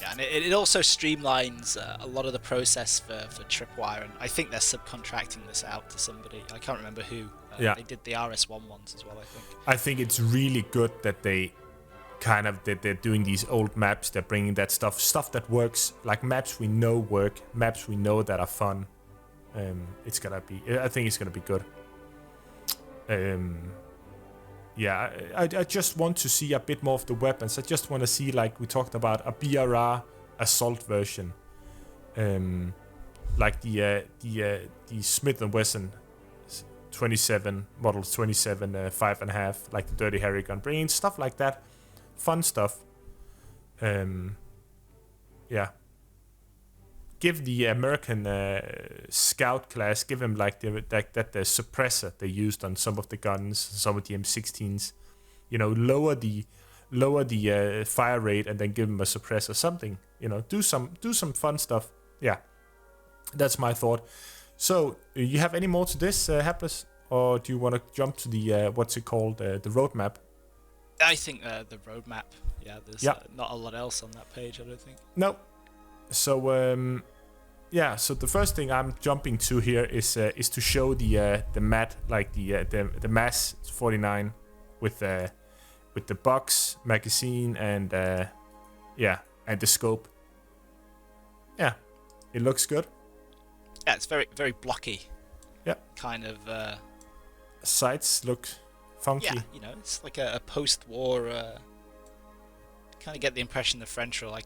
Yeah, and it also streamlines a lot of the process for Tripwire, and I think they're subcontracting this out to somebody. I can't remember who. They did the RS1 ones as well, I think. I think it's really good that they're doing these old maps. They're bringing that stuff that works, like maps we know work, maps we know that are fun. I think it's gonna be good. I just want to see a bit more of the weapons. I just want to see, like we talked about, a BRR assault version, like the Smith & Wesson 27 models, 27 5.5, like the Dirty Harry gun, bringing stuff like that, fun stuff. Give the American Scout class, give him like the suppressor they used on some of the guns, some of the M16s. Lower the fire rate and then give him a suppressor, something. Do some fun stuff. Yeah, that's my thought. So, you have any more to this, Hapless, or do you want to jump to the what's it called, the roadmap? I think the roadmap. Yeah, there's not a lot else on that page, I don't think. No. So so the first thing I'm jumping to here is to show the mat, like the MAS 49 with the box, magazine, and and the scope. Yeah, it looks good. Yeah, it's very very blocky. Yeah, kind of. Sights look funky. Yeah, it's like a post-war. Kind of get the impression the French are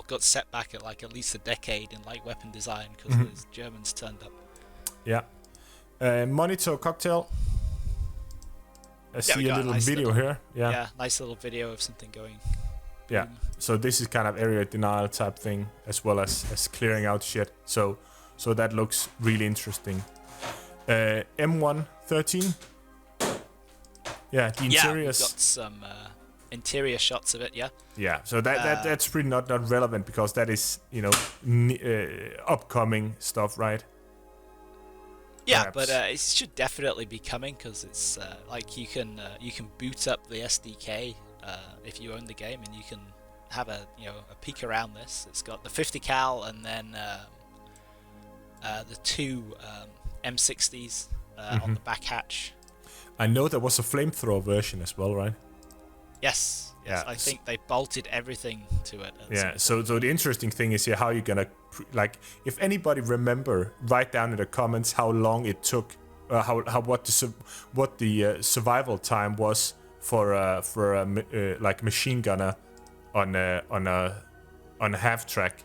got set back at least a decade in like weapon design because those Germans turned up. Yeah. Monitor cocktail. I see a little video here. Yeah, nice little video of something going. Yeah. So this is kind of area denial type thing, as well as clearing out shit. So that looks really interesting. M113. Yeah, the interiors. We've got some interior shots of it. Yeah, so that's pretty not relevant because that is upcoming stuff, right? Yeah, perhaps. But it should definitely be coming because it's like you can boot up the SDK if you own the game, and you can have a peek around this. It's got the 50 cal and then the two M60s on the back hatch. I know there was a flamethrower version as well, right? Yes. Yeah. I think they bolted everything to it. Yeah. So the interesting thing is here how you're gonna if anybody remember, write down in the comments how long it took, what the survival time was for a machine gunner on a half track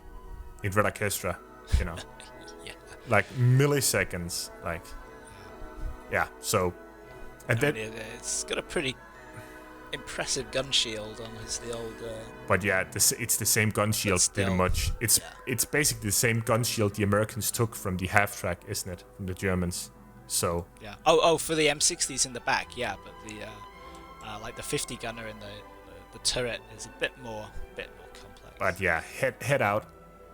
in Red Orchestra, yeah. Like milliseconds, like So, and then it's got a pretty impressive gun shield on the old. But yeah, it's the same gun shield pretty much. It's basically the same gun shield the Americans took from the half track, isn't it, from the Germans? So yeah. Oh, for the M60s in the back, yeah. But the like the 50 gunner in the turret is a bit more complex. But yeah, head out,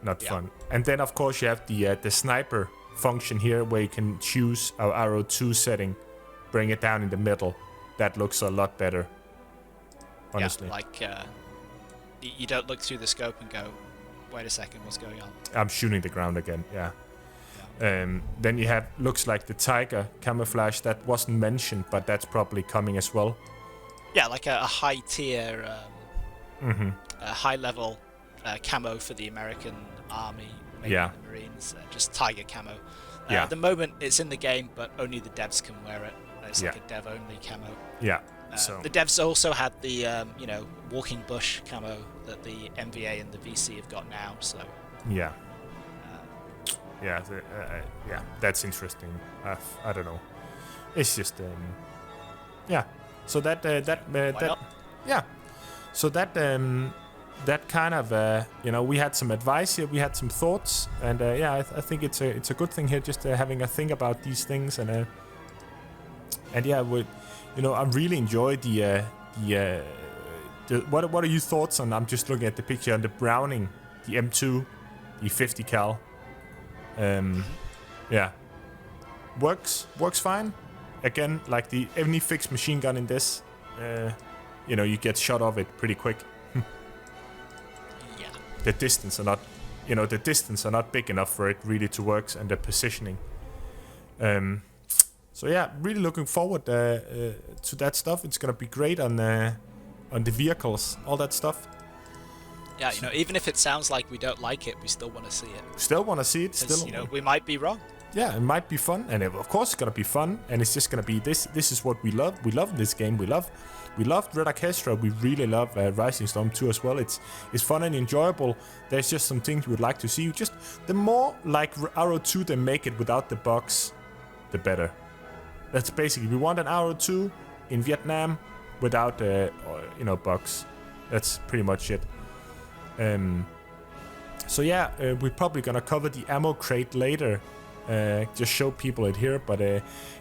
not fun. And then of course you have the sniper function here where you can choose our Ro2 setting, bring it down in the middle. That looks a lot better. Honestly. Yeah, like you don't look through the scope and go, wait a second, what's going on? I'm shooting the ground again, yeah. Then you have, looks like the Tiger camouflage that wasn't mentioned, but that's probably coming as well. Yeah, like a high tier, high level camo for the American Army, maybe the Marines, just Tiger camo. At the moment it's in the game, but only the devs can wear it. It's like a dev only camo. Yeah. So the devs also had the walking bush camo that the MVA and the VC have got now. So that's interesting. I don't know. It's just So that So that kind of we had some advice here, we had some thoughts, and I think it's a good thing here, just having a think about these things, and I really enjoy the what are your thoughts on? I'm just looking at the picture on the Browning, the M2, the 50 cal. Yeah, works fine. Again, like any fixed machine gun in this, you get shot off it pretty quick. Yeah. The distance are not big enough for it really to work, and the positioning. So yeah, really looking forward to that stuff. It's gonna be great on the vehicles, all that stuff. Yeah, even if it sounds like we don't like it, we still want to see it. Still want to see it. Still, we might be wrong. Yeah, it might be fun, and of course it's gonna be fun, and it's just gonna be this. This is what we love. We love this game. We loved Red Orchestra. We really love Rising Storm 2 as well. It's fun and enjoyable. There's just some things we would like to see. Just the more like Ro2 they make it without the bugs, the better. That's basically, we want an Ro2 in Vietnam without bugs. That's pretty much it. So yeah, we're probably gonna cover the ammo crate later. Just show people it here, but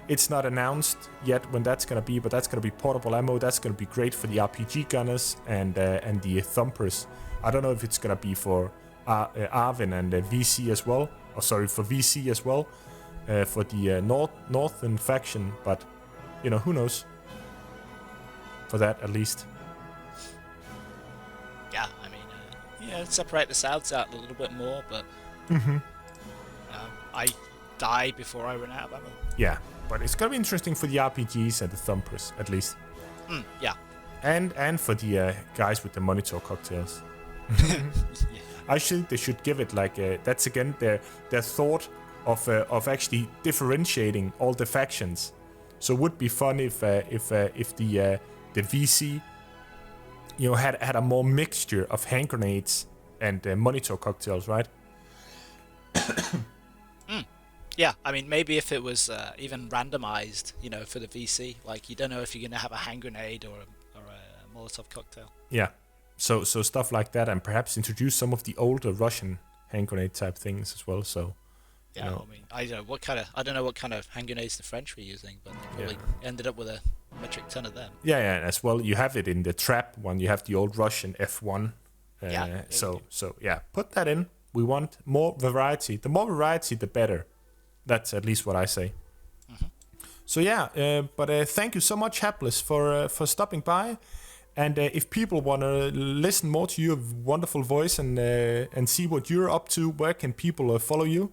it's not announced yet when that's gonna be. But that's gonna be portable ammo. That's gonna be great for the RPG gunners and the thumpers. I don't know if it's gonna be for Arvin and VC as well. Oh, sorry, for VC as well, for the Northern faction. But who knows? For that at least. Yeah, I mean, separate the Souths out a little bit more, but I die before I run out of ammo. Yeah, but it's gonna be interesting for the RPGs and the thumpers at least. Yeah. And for the guys with the monitor cocktails. Yeah. I think they should give it like that's again their thought of actually differentiating all the factions. So it would be fun if the VC had a more mixture of hand grenades and monitor cocktails, right? Yeah, I mean, maybe if it was even randomized, for the VC, like you don't know if you're gonna have a hand grenade or a Molotov cocktail. Yeah, so stuff like that, and perhaps introduce some of the older Russian hand grenade type things as well. So yeah, I mean, I don't know what kind of hand grenades the French were using, but they probably ended up with a metric ton of them. Yeah, as well. You have it in the trap one. You have the old Russian F1. So yeah, put that in. We want more variety. The more variety, the better. That's at least what I say. So yeah, but thank you so much, Hapless, for stopping by. And if people want to listen more to your wonderful voice and see what you're up to, where can people follow you?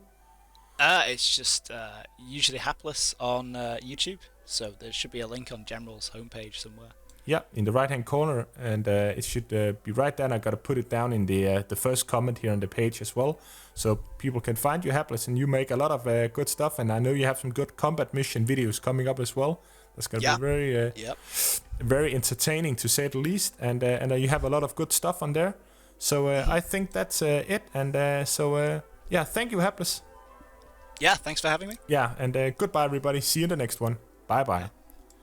It's just usually Hapless on YouTube. So there should be a link on General's homepage somewhere. Yeah, in the right-hand corner, and it should be right there. And I got to put it down in the first comment here on the page as well, so people can find you, Hapless. And you make a lot of good stuff, and I know you have some good combat mission videos coming up as well. That's going to be very, very entertaining to say the least. And you have a lot of good stuff on there. So I think that's it. And yeah, thank you, Hapless. Yeah, thanks for having me. Yeah, and goodbye, everybody. See you in the next one. Bye-bye.